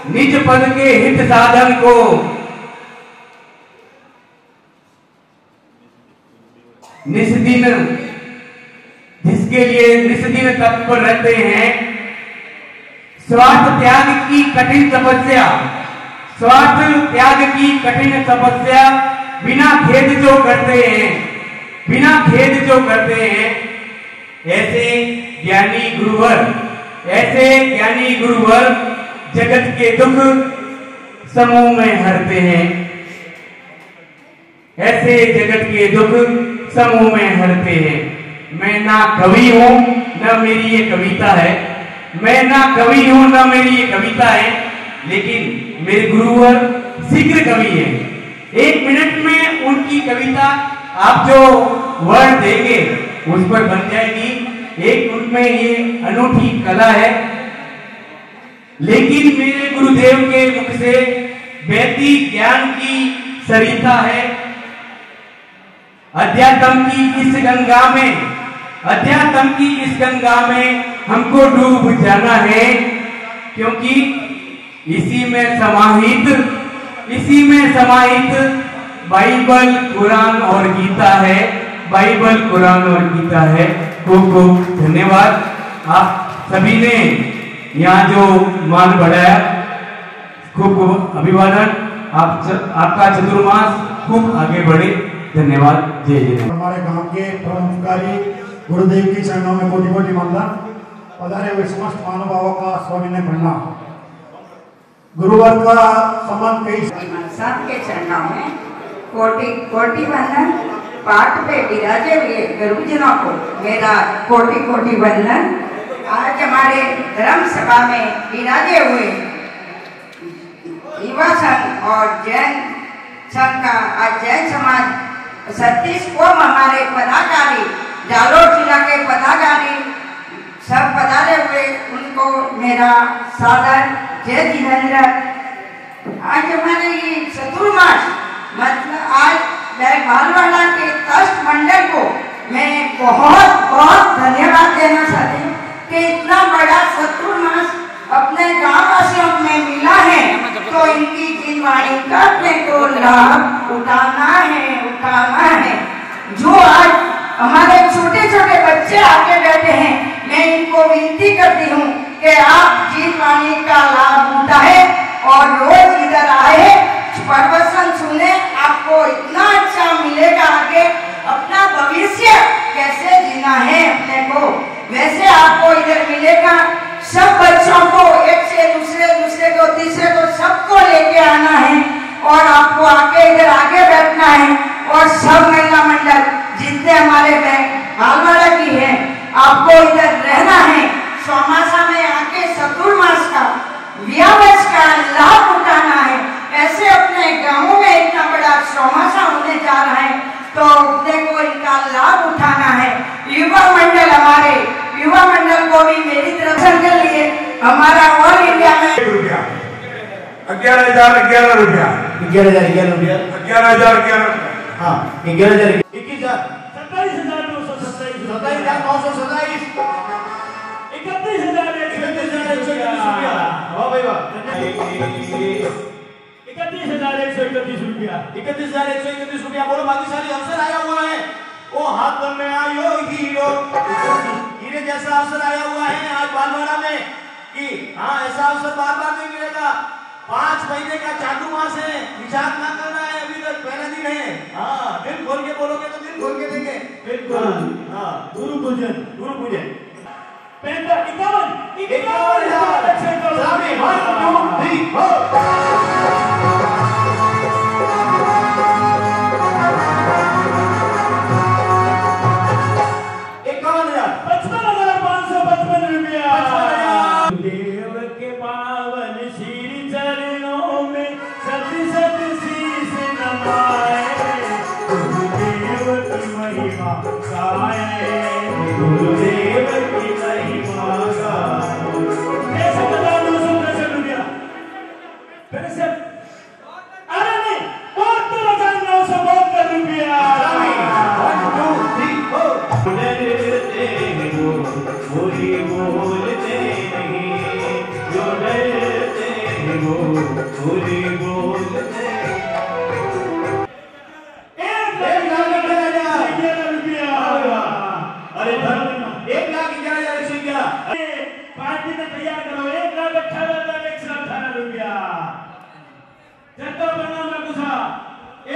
निज पद के हित साधन को निस्दिन, जिसके लिए निस्दिन तत्पर रहते हैं। स्वार्थ त्याग की कठिन तपस्या, स्वार्थ त्याग की कठिन तपस्या बिना खेद जो करते हैं, बिना खेद जो करते हैं, ऐसे ज्ञानी गुरुवर, ऐसे ज्ञानी गुरुवर जगत के दुख समूह में हरते हैं, ऐसे जगत के दुख समूह में हरते हैं। मैं ना कवि हूं न मेरी ये कविता है, मैं ना कवि हूं न मेरी ये कविता है, लेकिन मेरे गुरुवर शीघ्र कवि हैं। 1 मिनट में उनकी कविता आप जो वर्ड देंगे उस पर बन जाएगी। एक उनमें ये अनूठी कला है। लेकिन मेरे गुरुदेव के मुख से वैदिक ज्ञान की सरिता है। अध्यात्म की इस गंगा में, अध्यात्म की इस गंगा में हमको डूब जाना है, क्योंकि इसी में समाहित, इसी में समाहित बाइबल, कुरान और गीता है, बाइबल, कुरान और गीता है। खूब खूब धन्यवाद। आप सभी ने यहाँ जो मान बढ़ाया, खूब खूब अभिवादन। आपका चतुर्मास खूब आगे बढ़े। धन्यवाद। जय जय। हमारे गांव के प्रमुखकारी गुरुदेव की चरणों में कोटि कोटि वंदन। पधारे हुए समस्त महानुभावों का स्वाभिनय प्रणाम। गुरुवर का संबंध कई सबके चरणों में कोटि कोटि वंदन। पाठ पे विराजे हुए गुरुजनों को मेरा कोटि कोटि वंदन। आज हमारे धर्म सभा में विराजे हुए युवा संघ और जैन संघ का आज जैन समाज 37 को हमारे पदाधिकारी जालोर जिला के पदाधिकारी सब पधारे हुए उनको मेरा सादर जय जिनेंद्र। आज हमारे ये चतुर्मास मतलब आज भालवाड़ा के ट्रस्ट मंडल को मैं बहुत बहुत धन्यवाद देना चाहती हूँ कि इतना बड़ा चतुर्मास अपने गांव वासियों में मिला है, तो इनकी जिनवाणी का अपने को लाभ उठाना है। जो आज हमारे छोटे छोटे बच्चे आके बैठे हैं, मैं इनको विनती करती हूँ कि आप जिनवाणी का लाभ उठाए और रोज इधर आए, प्रवचन सुने, आपको इतना अच्छा मिलेगा। आगे अपना भविष्य कैसे जीना है अपने को, वैसे आपको इधर मिलेगा। सब बच्चों को एक से दूसरे को तीसरे को सबको लेके आना है और आपको आके इधर आगे बैठना है। और सब महिला मंडल जितने हमारे भालवाड़ा की है, आपको इधर रहना है। चौमासा में आके चतुर्मास का व्यावस का लाभ उठाना है। ऐसे अपने गांवों में इतना बड़ा चौमासा होने जा रहा है, तो अपने को इनका लाभ उठाना है। युवा मंडल हमारे युवा मंडल को भी मेरी तरफ से लिए हमारा ऑल इंडिया में 11,011 रुपया 11,011 रुपया 11,011 हाँ 11,000 21,000 27,927 27,927 31,131 रुपया। वाह भाई वाह। 31,131 रुपया 31,131 रुपया। बोलो भाग्यशाली अवसर आया हुआ है, ओ हाथ में आयो हीरो, हीरे जैसा अवसर आया हुआ है आज भालवाड़ा में कि हाँ ऐसा अवसर बार बार नहीं मिलेगा। 5 महीने का चातुर्मास है, विचार ना करना है, अभी तक पहला दिन है। हाँ दिल खोल के बोलोगे तो दिल खोल के देंगे। बिल्कुल हाँ गुरु पूजन 55,555 रुपया। देव के पावन श्री चरणों में सत सत शीश नमाए, गुरुदेव की महिमा गाए, गुरुदेव की महिमा गाए। कैसे बता 263 रुपया फिर से, अरे नहीं 72,972 रुपया। 1 2 3 4 डरते हो कोई बोलते नहीं, जो डरते हो कोई बोलते। 1,11,011 रुपया। अरे धर्म 1,11,011 पार्टी में तैयार करो। 1,18,118 रुपया। जनता बनाम गुस्सा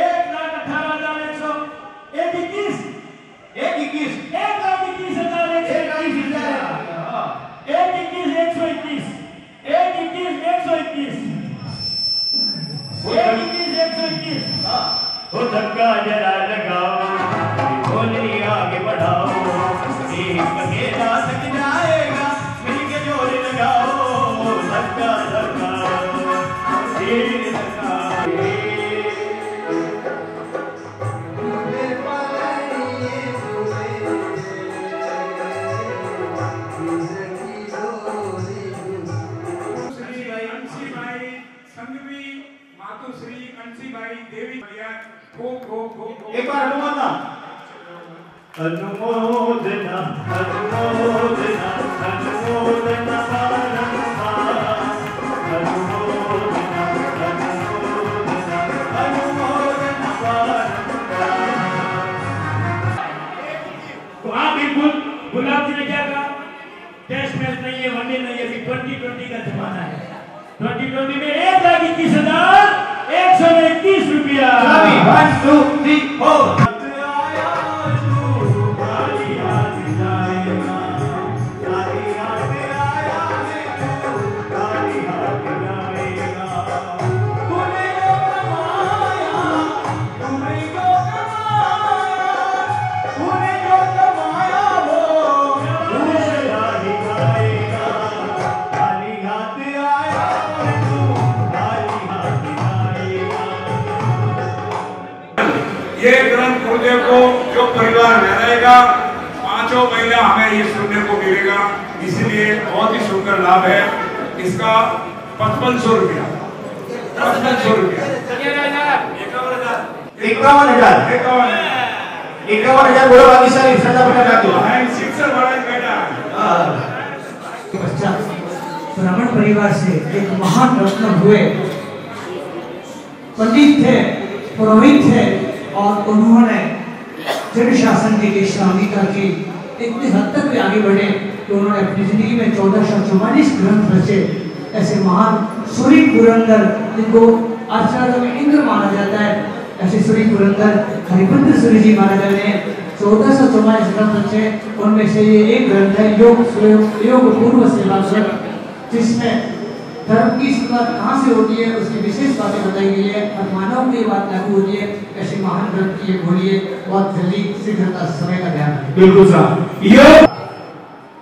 1,18,121 1,21 हो धक्का जरा लगाओ, गोली आगे बढ़ाओ, एक अकेला थक जाएगा, मिलके जोर लगाओ, धक्का धक्का धीरे धक्का। मातुश्री अंशीबाई देवी एक बार अनुमोदना अनुमोदना अनुमोदना अनुमोदना हाँ बिल्कुल। गुलाब जी ने क्या कहा, टेस्ट मैच नहीं है, वनडे नहीं है, 2020 का जमाना है। 2020 में 1,21,121 रुपया। 1 2 3 4 तूने जो कमाया वो ये ग्रंथ गुरुदेव को जो परिवार में रहेगा 5 महीना हमें ये सुनने को मिलेगा, इसलिए बहुत ही सुंदर लाभ है इसका। 5500 रुपया 5500 रुपया 51,000 बोलो बाकी सारी सजा बना दो। शिक्षक बड़ा बेटा ब्राह्मण परिवार से एक महान रत्न हुए, पंडित थे, पुरोहित थे और उन्होंने जन शासन की दीक्षा अंगीकार की। इतनी हद तक भी आगे बढ़े कि उन्होंने अपनी जिंदगी में 1444 ग्रंथ रचे। ऐसे महान सूरी पुरंदर, जिनको आचार्यों में इंद्र माना जाता है, ऐसे सूरी पुरंदर हरिभद्र सूरी जी महाराज ने 1444 ग्रंथ रचे। उनमें से ये एक ग्रंथ है योग पूर्व सेवा ग्रंथ, जिसमें धर्म की शुरुआत कहाँ से होती है उसकी विशेष बातें बताई गई है और मानव की बात लागू होती है। ऐसे महान ग्रंथ की बोलिए बहुत जल्दी शीघ्रता समय का ध्यान रखें। बिल्कुल साहब। यो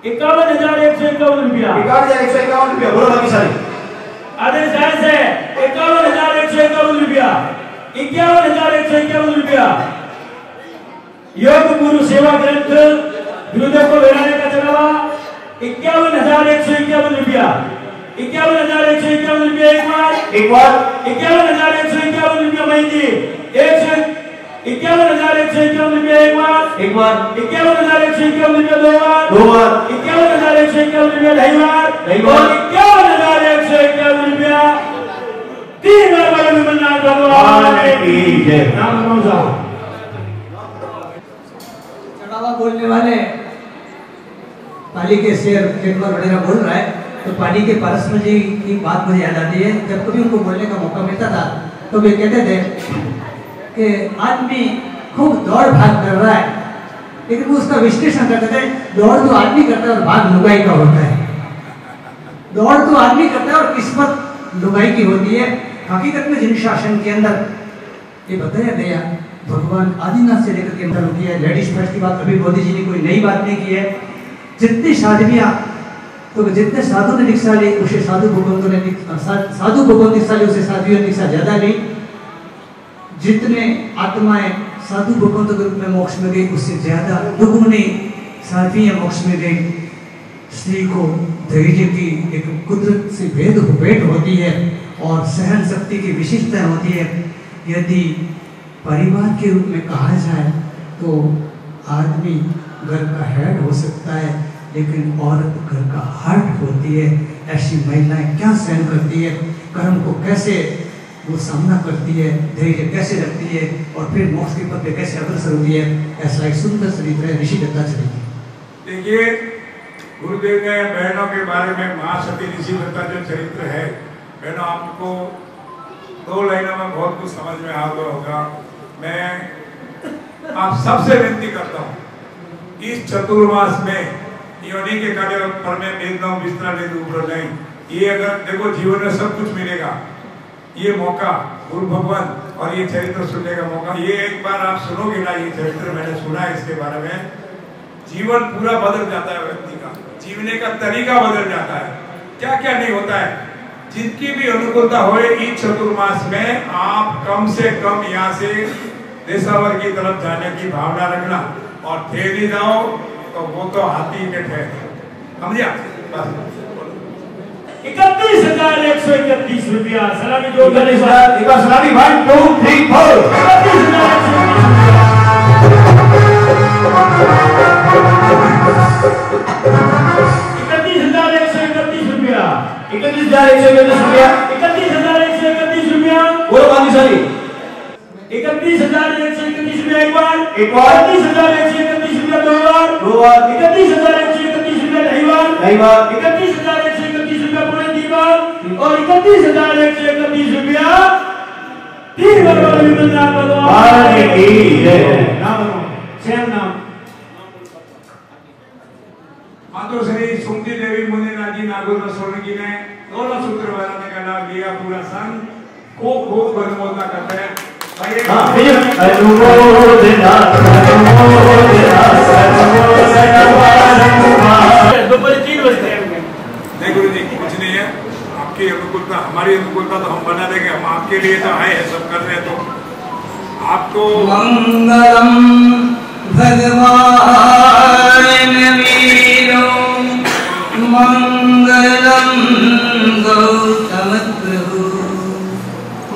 51,151 रुपया 51,151 रुपया बोलो बाकी सारी आदेश जायज है। 51,151 रुपया 51,151 रुपया योग गुरु सेवा ग्रंथ गुरुदेव को बेराने का चढ़ावा 51,151 रुपया 51,151 रुपया एक बार 51,151 रुपया महीने 51,151 रुपया एक बार 51,151 रुपया दो बार 51,151 रुपया ढाई बार और 51,151 रुपया 3 बार वाले विमलनाथ भगवान की जय। नाम मौजा चढ़ावा बोलने वाले पाली के शेर एक बार वगैरह बोल रहा है तो पाली के परस्पर जी की बात मुझे याद आती है। जब कभी उनको बोलने का मौका मिलता था तो वे कहते थे कि आदमी खूब दौड़ भाग कर रहा है, लेकिन वो उसका विश्लेषण करते थे दौड़ तो आदमी करता है और भाग लुगाई का होता है। दौड़ तो आदमी करता है और किस्मत लुगाई की होती है। हकीकत में जिन शासन के अंदर ये बताया गया भगवान आदिनाथ से लेकर के अंदर होती है। लेडीज फर्स्ट की बात कभी मोदी जी ने कोई नई बात नहीं की है। जितनी साधवियाँ तो जितने साधु ने दीक्षा ली उसे साधु भगवंतों ने साधु भगवंत दीक्षा ली उसे साधुओं ने दीक्षा ज्यादा ली। जितने आत्माएं साधु भगवंतों के रूप में मोक्ष में गई उससे ज्यादा दुगुनी साध्वियाँ मोक्ष में गई। स्त्री को धैर्य की एक कुदरत से भेंट होती है और सहन शक्ति की विशिष्टता होती है। यदि परिवार के रूप में कहा जाए तो आदमी घर का हेड हो सकता है, लेकिन औरत घर का हार्ट होती है। ऐसी महिलाएं क्या सहन करती है, कर्म को कैसे वो सामना करती है, धैर्य कैसे रखती है और फिर मोक्ष के पद पे कैसे अग्रसर होती है, ऐसा एक सुंदर चरित्र है ऋषि दत्ता चरित्र। देखिए गुरुदेव ने बहनों के बारे में महासती ऋषि दत्ता जो चरित्र है, बहनों आपको 2 लाइनों में बहुत कुछ समझ में आ गया होगा। मैं आप सबसे विनती करता हूँ इस चतुर्मास में योनि के कार्य पर में भेदभाव बिस्तरा ले दूर नहीं। ये अगर देखो जीवन में सब कुछ मिलेगा, ये मौका गुरु भगवान और ये चरित्र सुनने का मौका, ये एक बार आप सुनोगे ना, ये चरित्र मैंने सुना है इसके बारे में, जीवन पूरा बदल जाता है। व्यक्ति का जीवने का तरीका बदल जाता है। क्या क्या नहीं होता है, जिनकी भी अनुकूलता हो इस चतुर्मास में आप कम से कम यहाँ से देशावर की तरफ जाने की भावना रखना और थे नहीं जाओ तो वो तो हाथी के ठहरे, समझिए। 31,131 रुपया सलामी जो सलामी 1 2 3 4 31,131 रुपया 31,131 रुपया 31,131 रुपया बोलो बाकी सारी 31,131 रुपया एक बार 31,131 रुपया दो बार 31,131 रुपया ढाई बार 31,131 रुपया पूरे 3 बार और 31,131 रुपया 3 बार वाले विमलनाथ भगवान की जय। नाम सेम नाम मातो श्री सुमति देवी मुनिनाथ जी नागोदर सोलंकी ने 16 सूत्र बनाने का नाम लिया। पूरा संघ खूब अनुमोदना करते हैं। नहीं गुरु जी कुछ नहीं है, आपकी अनुकूलता हमारी अनुकूलता तो हम बना देंगे। हम आपके लिए तो आए हैं, सब कर रहे हैं, तो आपको मंगलम भगवान वीरो मंगलम गौतम प्रभु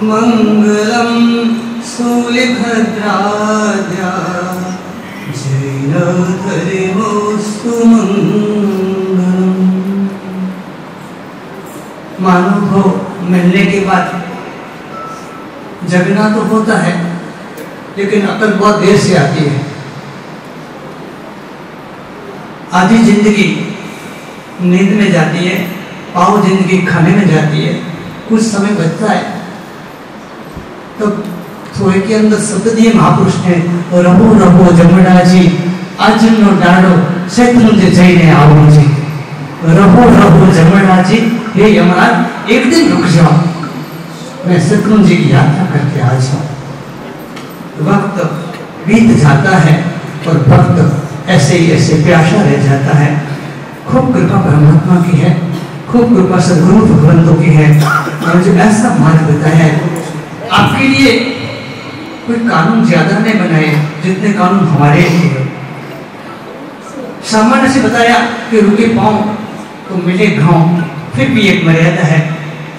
मंगलम शूलभद्राद्या जैन धर्मोस्तु मंगलम। मानव को मिलने के बाद जगना तो होता है, लेकिन अकल बहुत देर से आती है। आधी जिंदगी नींद में जाती है, पाव जिंदगी खाने में जाती है, कुछ समय बचता है तो थोड़े के अंदर शब्द दिए महापुरुष ने, रहो रहो जमना जी आज नो डाड़ो शैतनुंजे जईने आवो जी। रहो रहो जमना जी, हे यमराज एक दिन रुक जाओ, मैं शत्रुंज जी की यात्रा करके आ जाऊं। वक्त बीत जाता है और वक्त ऐसे ही ऐसे प्यासा रह जाता है। खूब कृपा परमात्मा की है, खूब कृपा सदगुरु भगवंतों की है, और जो ऐसा मार्ग बताया है आपके लिए। कोई कानून ज्यादा नहीं बनाए जितने कानून हमारे लिए। सामान्य से बताया कि रुके पांव तो मिले घाव, फिर भी एक मर्यादा है।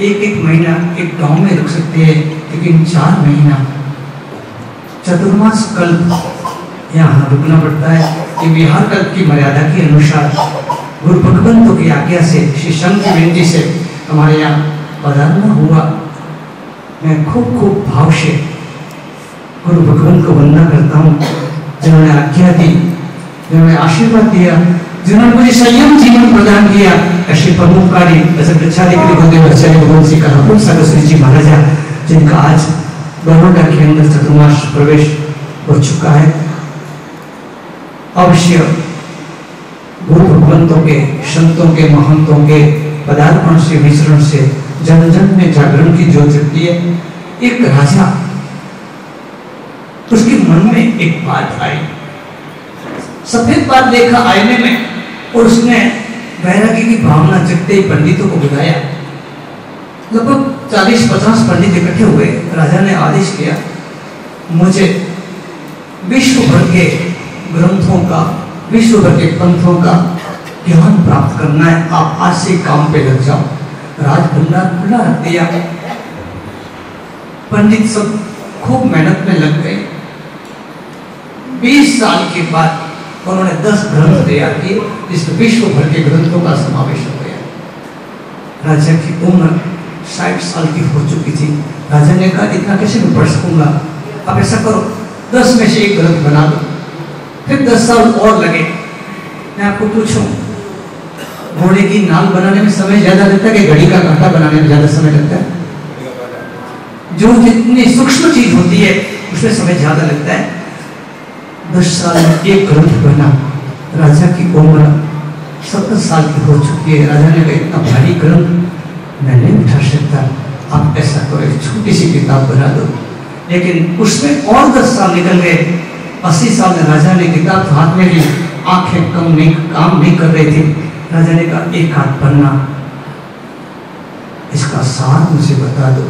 एक एक महीना एक गांव में रुक सकते हैं, लेकिन 4 महीना चतुर्मास कल्प यहाँ रुकना पड़ता है। कि विहार कल्प की मर्यादा के अनुसार गुरु भगवंतों की आज्ञा से, श्री शंकर की विनती से हमारे यहाँ पधारना हुआ। मैं खूब खूब भाव से गुरु भगवंत को वंदना करता हूँ, जिन्होंने आज्ञा दी, जिन्होंने आशीर्वाद दिया, जिन्होंने मुझे संयम जीवन प्रदान किया। ऐसे प्रमुख कार्य सरस्वती जी महाराजा, जिनका आज बड़ौदा के अंदर चतुर्मास प्रवेश हो चुका है। अवश्य गुरु भगवंतों के, संतों के, महंतों के पदार्पण से, विचरण से जन जन में जागरण की ज्योत जगती है। एक राजा, उसके मन में एक बात आई, सफेद बात देखा आईने में, और उसने वैरागी की भावना जगते ही पंडितों को बुलाया। लगभग 40-50 पंडित इकट्ठे हुए। राजा ने आदेश किया, मुझे विश्व भर के ग्रंथों का, विश्व भर के पंथों का ज्ञान प्राप्त करना है, आप आज से काम पे लग जाओ। राज भंडार खुला रख दिया। पंडित सब खूब मेहनत में लग गए। 20 साल के बाद उन्होंने 10 ग्रंथ तैयार किए, जिसमें विश्व भर के ग्रंथों का समावेश हो गया। राजा की उम्र 60 साल की हो चुकी थी। राजा ने कहा, इतना कैसे मैं पढ़ सकूंगा, आप ऐसा करो 10 में से एक ग्रंथ बना दो। फिर 10 साल और लगे। मैं आपको पूछूं, घोड़े की नाल बनाने में समय ज्यादा लगता है कि घड़ी का कांटा बनाने में ज्यादा समय लगता है? जो जितनी सूक्ष्म चीज होती है उसमें समय ज्यादा लगता है। 10 साल में एक ग्रंथ बना। राजा की उम्र 70 साल की हो चुकी है। राजा ने कहा, इतना भारी ग्रंथ मैं नहीं उठा सकता, आप ऐसा करो एक छोटी सी किताब बना दो। लेकिन उसमें और 10 साल निकल गए। 80 साल में राजा ने किताब हाथ में ली, आंखें काम नहीं कर रही थी। राजा ने कहा, एक हाथ पन्ना, इसका सार मुझे बता दो।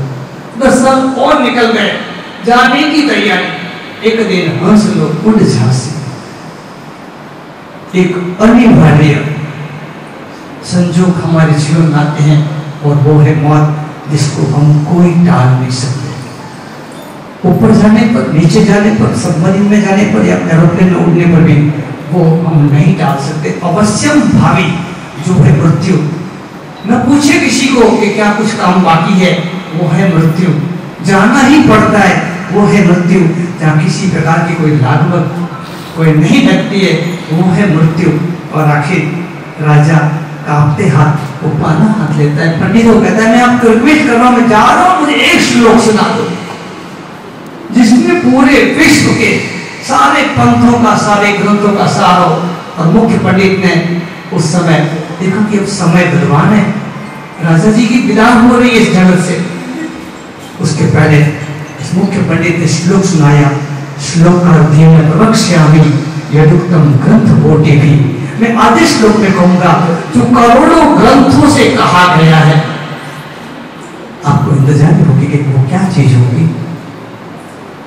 10 साल और निकल गए, जाने की तैयारी। एक दिन हंस लो उड़ झांसी। एक अनिवार्य संजोग हमारे जीवन में आते हैं, और वो है मौत, जिसको हम कोई टाल नहीं सकते। ऊपर जाने पर, नीचे जाने पर, सबमरीन में जाने पर या एरोप्लेन में उड़ने पर भी वो हम नहीं टाल सकते। अवश्यम भावी जो है मृत्यु। न पूछे किसी को कि क्या कुछ काम बाकी है, वो है मृत्यु। जाना ही पड़ता है, वो है मृत्यु। जहाँ किसी प्रकार की कोई लागत कोई नहीं लगती है, वो है मृत्यु। और आखिर राजा कांपते हाथ वो पाना हाथ लेता है, पंडित को कहता है, मैं आपको रिक्वेस्ट कर रहा हूँ, मैं जा रहा हूँ, मुझे एक श्लोक सुना दो, जिसमें पूरे विश्व के सारे पंथों का, सारे ग्रंथों का सार हो। और मुख्य पंडित ने उस समय देखा कि अब समय बलवान है, राजा जी की विदा हो रही है इस जगत से। उसके पहले इस मुख्य पंडित ने श्लोक सुनाया। श्लोकार्धेन प्रवक्ष्यामि यदुक्तम ग्रंथ कोटि भी। मैं आधे श्लोक में कहूंगा जो करोड़ों ग्रंथों से कहा गया है। आपको इंतजार होगी कि वो क्या चीज होगी।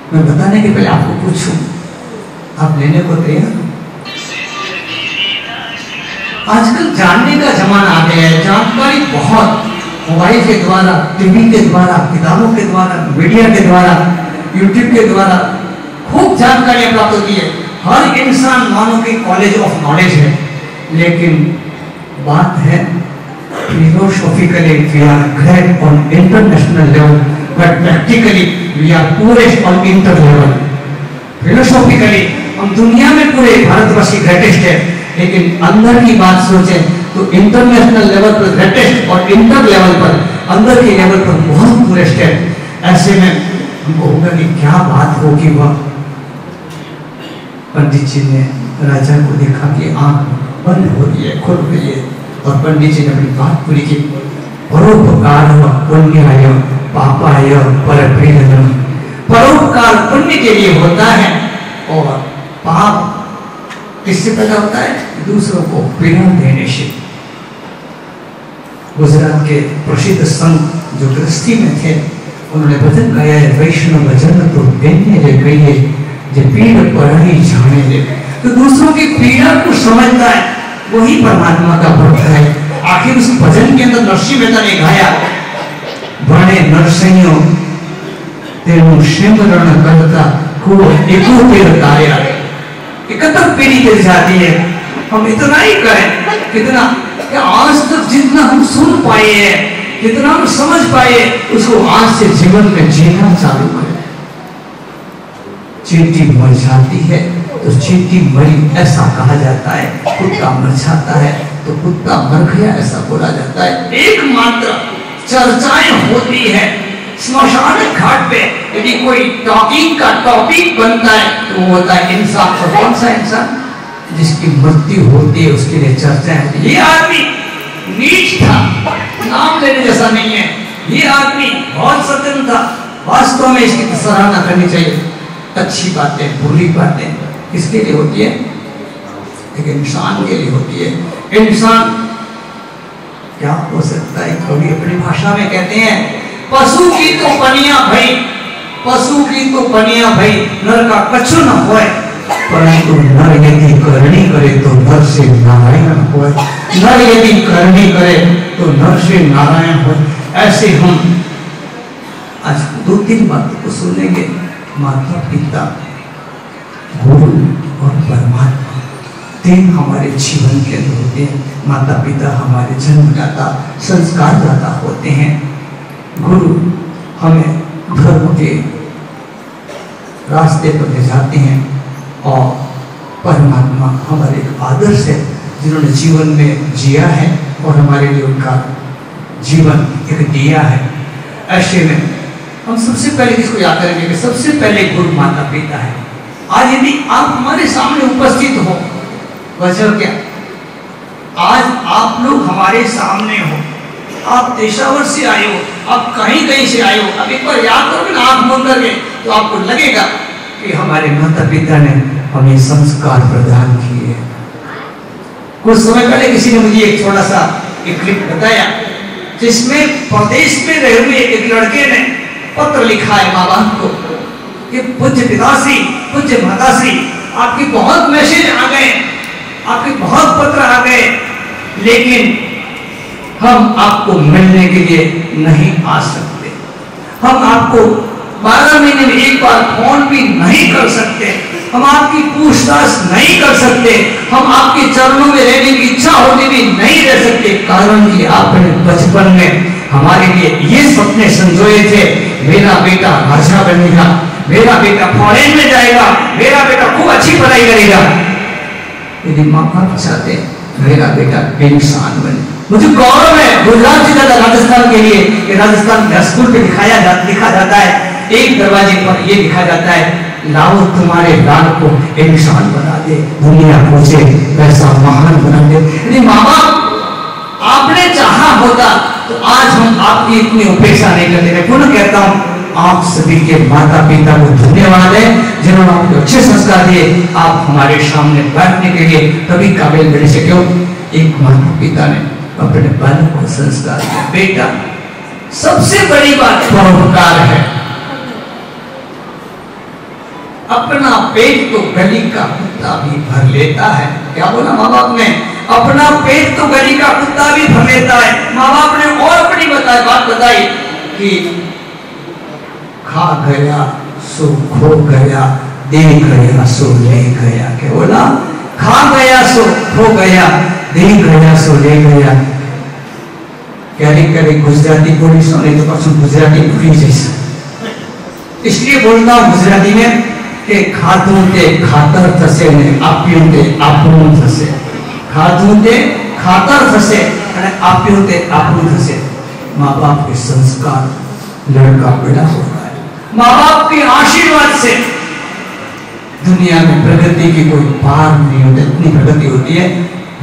मैं बताने के पहले आपको पूछूं, आप लेने को तैयार? आजकल जानने का जमाना आ गया है, जानकारी बहुत मोबाइल के द्वारा, टीवी के द्वारा, किताबों के द्वारा, मीडिया के द्वारा, यूट्यूब के द्वारा खूब जानकारियां प्राप्त होती है। हर इंसान मानो कि कॉलेज ऑफ नॉलेज है, लेकिन बात है philosophically we are great on international level, but practically we are poorest on inter level. Philosophically हम दुनिया में पूरे भारतवर्षी ग्रेटेस्ट है, लेकिन अंदर की बात सोचें तो इंटरनेशनल लेवल पर ग्रेटेस्ट और इंटर लेवल पर, अंदर के लेवल पर बहुत पूरेस्ट है। ऐसे में हमको होगा कि क्या बात होगी। वह पंडित जी ने राजा को देखा कि आंख बंद हो रही है, खुल रही है, और पंडित जी ने अपनी बात पूरी की। परोपकार पुण्याय पापाय परप्रीतम। परोपकार पुण्य के लिए होता है और पाप किससे पैदा होता है? दूसरों को पीड़ा देने से। गुजरात के प्रसिद्ध संत जो गृहस्थी में थे, उन्होंने भजन गाया है, वैष्णव भजन तो देने रे कहिए जे पीड़ पढ़ाई जाने दे। तो दूसरों की पीड़ा को समझता है, वही परमात्मा का भक्त है। आखिर उस भजन के अंदर नरसिंह मेहता ने गाया, बने नरसिंहो तेनु सिमरण करता खूब एको पेड़ ताया। 71 पीढ़ी गिर जाती है, हम इतना ही करें, कितना कि आज तक जितना हम सुन पाए हैं, जितना हम समझ पाए, उसको आज से जीवन में जीना चालू करें। चींटी मर जाती है तो चींटी मरी ऐसा कहा जाता है, कुत्ता मर जाता है तो कुत्ता मर गया ऐसा बोला जाता है। एकमात्र चर्चाएं होती है स्मशान घाट पे, यदि कोई टॉकिंग का टॉपिक बनता है तो वो होता है इंसान। और कौन सा इंसान? जिसकी मृत्यु होती है उसके लिए चर्चा है। ये आदमी नीच था, नाम लेने जैसा नहीं है, ये आदमी बहुत सज्जन था, वास्तव में इसकी सराहना करनी चाहिए। अच्छी बातें बुरी बातें किसके लिए होती है? एक इंसान के लिए होती है। इंसान क्या हो सकता है? कवि अपनी भाषा में कहते हैं, पशु की तो पनिया भई, पशु की तो पनिया भई, नर का कछु न होए, परंतु नर यदि करनी करे तो नर से नारायण होए। नर यदि करनी करे तो नर से नारायण होए। ऐसे हम आज 2-3 बातों को सुनेंगे। माता पिता, गुरु और परमात्मा, 3 हमारे जीवन के अंदर होते हैं। माता पिता हमारे जन्मदाता, संस्कारदाता होते हैं। गुरु हमें धर्म के रास्ते पर ले जाते हैं, और परमात्मा हमारे एक आदर्श है, जिन्होंने जीवन में जिया है और हमारे लिए उनका जीवन एक दिया है। ऐसे में हम सबसे पहले किसको याद करेंगे? कि सबसे पहले गुरु माता पिता है। आज यदि आप हमारे सामने उपस्थित हो, वजह क्या? आज आप लोग हमारे सामने हो, आप पेशावर से आए हो, आप कहीं कहीं से आए हो। अब एक बार याद करोगे ना, आंख बंद करके, तो आपको लगेगा कि हमारे माता पिता ने हमें संस्कार प्रदान किए। कुछ समय पहले किसी ने मुझे एक थोड़ा सा एक क्लिप बताया, जिसमें प्रदेश में रहे हुए एक लड़के ने पत्र लिखा है माँ बाप को कि पूज्य पिताश्री, पूज्य माताश्री, आपकी बहुत मैसेज आ गए, आपके बहुत पत्र आ गए, लेकिन हम आपको मिलने के लिए नहीं आ सकते। हम आपको 12 महीने में एक बार फोन भी नहीं कर सकते, हम आपकी पूछताछ नहीं कर सकते, हम आपके चरणों में रहने की इच्छा होने भी नहीं रह सकते। कारण कि आपने बचपन में हमारे लिए ये सपने संजोए थे, मेरा बेटा राजा बनेगा, मेरा बेटा फॉरेन में जाएगा, मेरा बेटा खूब अच्छी पढ़ाई करेगा। यदि माँ बाप चाहते मेरा बेटा इंसान बने। मुझे गौरव है गुजरात से ज्यादा राजस्थान के लिए कि राजस्थान के स्कूल पे लिखा जाता है, एक दरवाजे पर ये लिखा जाता है, लाओ तुम्हारे लाल को इंसान बना दे, दुनिया पूछे वैसा महान बना दे। यदि माँ बाप आपने चाहा होता तो आज हम आपकी इतनी उपेक्षा नहीं करते। मैं पुनः कहता हूँ, आप सभी के माता पिता को धन्यवाद है, जिन्होंने आपको अच्छे संस्कार दिए। आप हमारे सामने बैठने के लिए कभी काबिल बने से क्यों? एक माता पिता ने अपने बालक को संस्कार दिया। बेटा, सबसे बड़ी बात परोपकार है। अपना पेट तो गली का कुत्ता भी भर लेता है। क्या बोला माँ बाप ने? अपना पेट तो गली का कुत्ता भी भर लेता है। माँ बाप ने और अपनी बात बताई कि खा गया सो खो गया, दे गया सो ले गया। क्या बोला? खा गया सो खो गया, दे गया सो ले गया। क्यारेक गुजराती बोली सुने तो पसंद गुजराती भूली जैसा, इसलिए बोलता हूं गुजराती में कि खाधुं ते खातर थसे ने आप्युं ते आपणुं थसे। खाधुं ते खातर थसे અને આપ્યું તે આપણું થશે। माँ बाप के संस्कार लड़का बड़ा होता है, माँ बाप के आशीर्वाद से दुनिया में प्रगति की कोई पार नहीं होती, इतनी प्रगति होती है।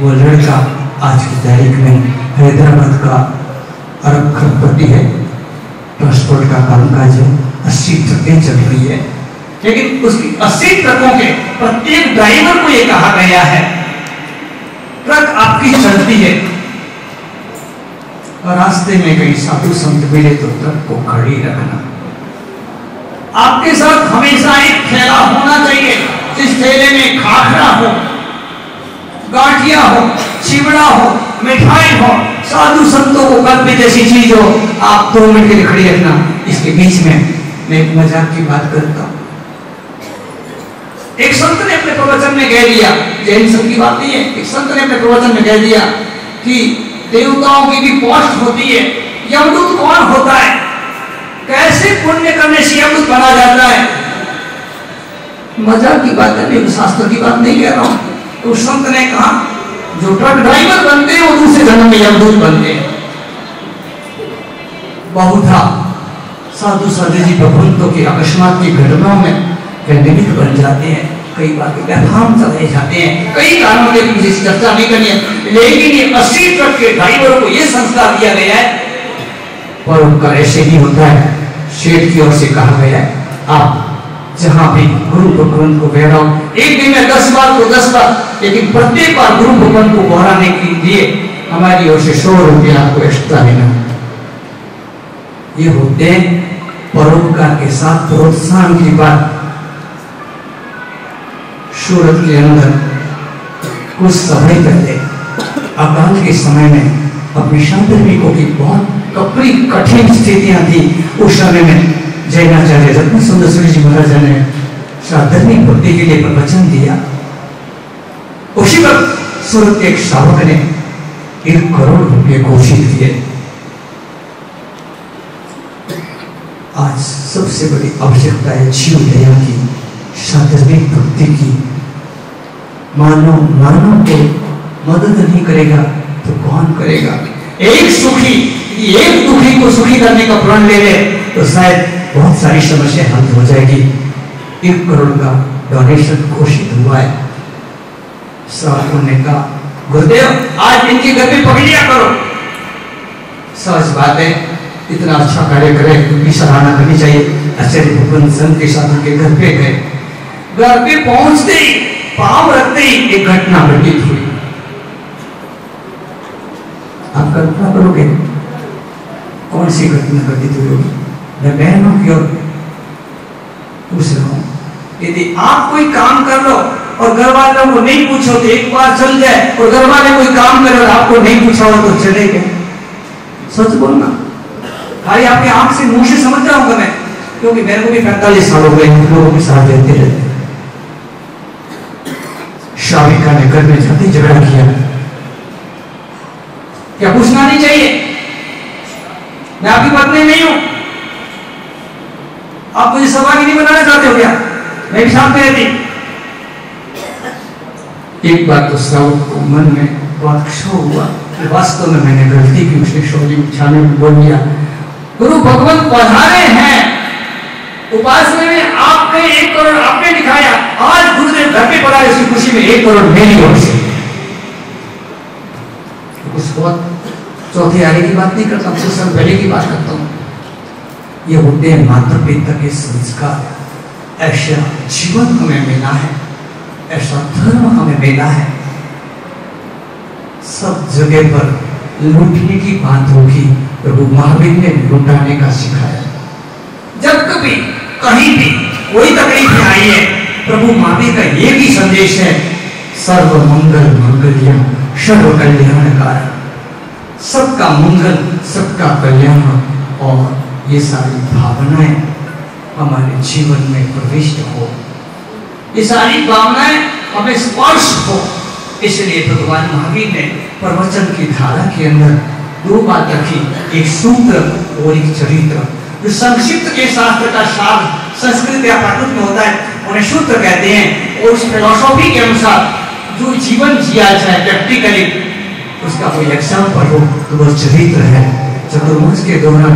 वो लड़का आज की तारीख में हैदराबाद का अरब खरपति है, ट्रांसपोर्ट का कामकाज है, 80 ट्रकें चल रही है, लेकिन उसकी 80 ट्रकों के प्रत्येक ड्राइवर को यह कहा गया है ट्रक आपकी चलती है और रास्ते में कहीं साधु संत मिले तो ट्रक को खड़ी रखना। आपके साथ हमेशा एक थैला होना चाहिए, जिस थैले में खाखरा हो, गांठिया हो, चिवड़ा हो, मिठाई हो, साधु संतों को कल्पित जैसी चीज हो, आप 2 मिनट के लिए खड़ी रखना। इसके बीच में मैं एक मजाक की बात करता हूं। एक संत ने अपने प्रवचन में कह दिया, जैन संत की बात नहीं है, एक संत ने अपने प्रवचन में कह दिया कि देवताओं की भी पोस्ट होती है, यमदूत कौन होता है, कैसे पुण्य करने से यमदूत बना जाता है। मजाक की बात है, मैं शास्त्र की बात नहीं कह रहा हूं। तो संत ने कहा जो ट्रक ड्राइवर बनते हैं वो दूसरे जन्म में यमदूत बनते हैं। बहुधा साधु साधु जी भगवंतों की अकस्मात की घटनाओं में वे निमित्त बन जाते हैं, कई बार व्यवधान चलाए जाते हैं, कई कारणों के मुझे चर्चा नहीं करनी है, लेकिन ये 80 ट्रक के ड्राइवरों को यह संस्कार दिया गया है। पर उनका ऐसे ही होता है, शेठ की ओर से कहा गया है आप जहां भी गुरु भगवान को बहराओ, एक दिन में 10 बार तो 10 बार, लेकिन प्रत्येक बार गुरु भगवान को बहराने के लिए हमारी ओर से 100 रुपया आपको एक्स्ट्रा देना। ये होते हैं परोपकार के साथ प्रोत्साहन की बात। सूरत के अंदर कुछ समय पहले अकाल के समय में अपनी शांतिको की बहुत कठिन स्थितियां थी। उस समय में जैनाचार्य रत्न सुंदर जी महाराज ने साधर्मी भक्ति के लिए प्रवचन दिया। उसी वक्त सूरत के एक श्रावक ने 1 करोड़ रुपये घोषित किए। आज सबसे बड़ी आवश्यकता है जीव दया की, साधर्मिक भक्ति की। मानव को मदद नहीं करेगा तो कौन करेगा। एक दुखी को सुखी करने का प्रण ले ले तो शायद बहुत सारी समस्या हल हो जाएगी। 1 करोड़ का डोनेशन घोषित हुआ है। श्रावकों ने कहा गुरुदेव आज इनके घर पे पगड़ियां करो। सहज बात है, इतना अच्छा कार्य करे उनकी सराहना करनी चाहिए। आचार्य भगवान संत के साथ उनके घर पे गए। घर पे पहुंचते ही पांव रखते ही एक घटना घटित हुई। आप कल्पना करोगे कौन सी घटना घटित हुई होगी? मैं बहनों की ओर पूछ रहा हूं, यदि आप कोई काम कर लो और घर वालों को नहीं पूछो तो एक बार चल जाए, और घर वाले कोई काम करे और आपको नहीं पूछा हो तो चले गए। सच बोलना, खाली आपके आंख से मुंह से समझ रहा हूं मैं, क्योंकि मेरे को भी 45 साल हो गए लोगों के साथ रहते रहते। शाविका ने घर में जाते झगड़ा किया। क्या पूछना नहीं चाहिए? मैं आपकी पत्नी नहीं हूं, आप मुझे सहभागी नहीं बनाना चाहते हो क्या? मैं भी साथ में रहती। एक बार तो श्रावक को मन में बहुत क्षोभ हुआ, वास्तव में मैंने गलती की। उसने शौर्य छाने में बोल दिया, गुरु भगवान पधारे हैं, उपासना में आपने 1 करोड़ आपने दिखाया, आज गुरुदेव घर पे पड़ा, इसी खुशी में 1 करोड़ मेरी ओर से। उस बहुत चौथी आगे की बात नहीं करता, उससे सब पहले की बात करता हूं। ये होते हैं माता पिता के संस्कार। ऐसा जीवन हमें मिला है, ऐसा धर्म हमें मिला है। सब जगह पर लूटने की बात होगी, प्रभु महावीर ने लुटाने का सिखाया। जब कभी कहीं भी कोई तकलीफ आई है, प्रभु महावीर का ये भी संदेश है, सर्व मंगल मंगल्यम सर्व कल्याण कारण, सबका मंगल सबका कल्याण, और ये सारी भावनाएं हमारे जीवन में प्रविष्ट हो, ये सारी भावनाएं हमें स्पर्श हो। इसलिए भगवान महावीर ने प्रवचन की धारा के अंदर दो बात रखी, एक सूत्र और एक चरित्र। जो संक्षिप्त के शास्त्र का सार संस्कृत या प्राकृत में होता है उन्हें सूत्र कहते हैं, और उस फिलॉसफी के अनुसार जो जीवन जिया जाए प्रैक्टिकली उसका कोई एग्जाम्पल हो तो वो चरित्र है। चतुर्मास के दौरान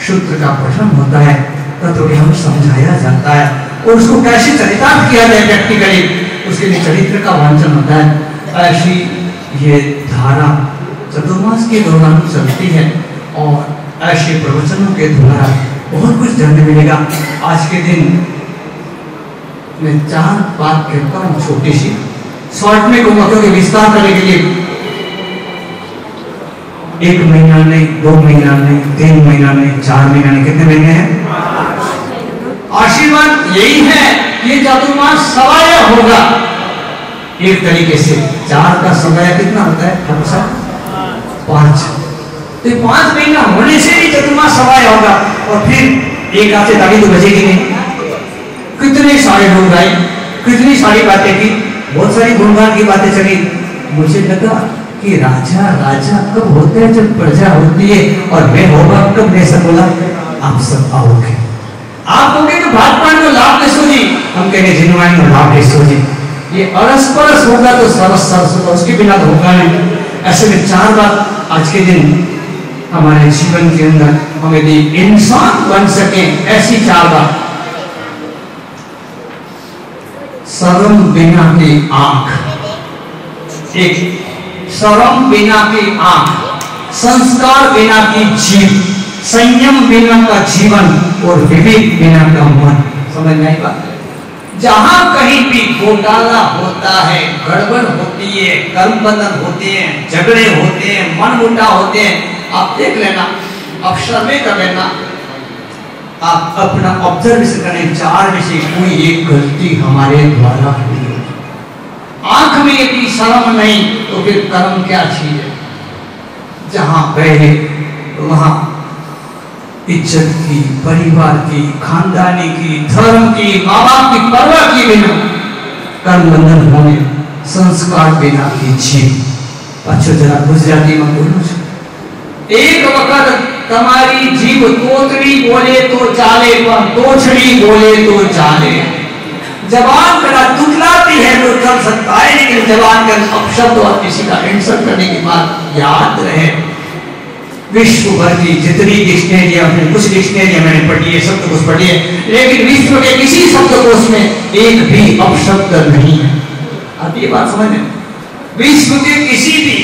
सूत्र का पठन होता है, तत्वज्ञान समझाया जाता है, और उसको कैसे चरितार्थ किया जाए प्रैक्टिकली उसके लिए चरित्र का वांचन होता है। ऐसी ये धारा चतुर्मास के दौरान चलती है, और ऐसे प्रवचनों के द्वारा बहुत कुछ जानने मिलेगा। आज के दिन मैं 4 बात कहता हूँ छोटी सी, शॉर्ट में कहूँगा क्योंकि विस्तार करने के लिए 1 महीना नहीं, 2 महीना नहीं, 3 महीना नहीं, 4 महीना नहीं, कितने महीने हैं? आशीर्वाद यही है कि चतुर्मास सवाय होगा। एक तरीके से 4 का समय कितना होता है? 5। तो 5 महीना होने से भी चतुर्मास सवाय होगा, और फिर एक आते ताली तो बजेगी नहीं। कितने सारे लोग आए, कितनी सारी बातें की, बहुत सारी गुणगान की बातें चली। मुझे लगा कि राजा राजा कब होते हैं जब प्रजा होती है, और मैं होगा कब? मैं सब बोला आप सब आओगे, आप होगे तो भाजपा को लाभ ले सोजी, हम कहेंगे जिनवाई को लाभ ले सोजी। ये अरस परस होगा तो सरस सरस होगा, उसके बिना तो होगा नहीं। ऐसे में 4 बात आज के दिन हमारे जीवन के अंदर हम यदि इंसान बन सके, ऐसी 4 बात। शर्म बिना की आंख, एक शर्म बिना की आंख, संस्कार बिना की जीव, संयम बिना का जीवन, और विवेक बिना का मन। समझ में आई बात? जहां कहीं भी घोटाला होता है, गड़बड़ होती है, कर्म बंधन होते हैं, झगड़े होते हैं, मनमुटाव होते हैं, आप देख लेना, आप सर्वे कर लेना, आप अपना ऑब्जर्वेशन करें, 4 में से कोई एक गलती हमारे द्वारा हुई है। आंख में यदि शर्म नहीं तो फिर कर्म क्या चीज है? जहां गए वहां इज्जत की, परिवार की, खानदानी की, धर्म की, माँ बाप की परवाह की बिना कर्म बंधन होने, संस्कार बिना की जीव। अच्छा जरा गुजराती में बोलो, एक वक्त तुम्हारी जीव तोतरी बोले तो चाले, पर तोछड़ी बोले तो चाले। जबान कड़ा तुतलाती है तो चल सकता है, लेकिन जबान का अपशब्द और किसी का इंसल्ट करने की बात याद रहे। विश्व भर की जितनी डिक्शनरियां, कुछ डिक्शनरियां मैंने पढ़ी है, शब्दकोश पढ़ी है, लेकिन विश्व के किसी शब्दकोश में एक भी अपशब्द नहीं है। आप ये बात समझ लें, विश्व के किसी भी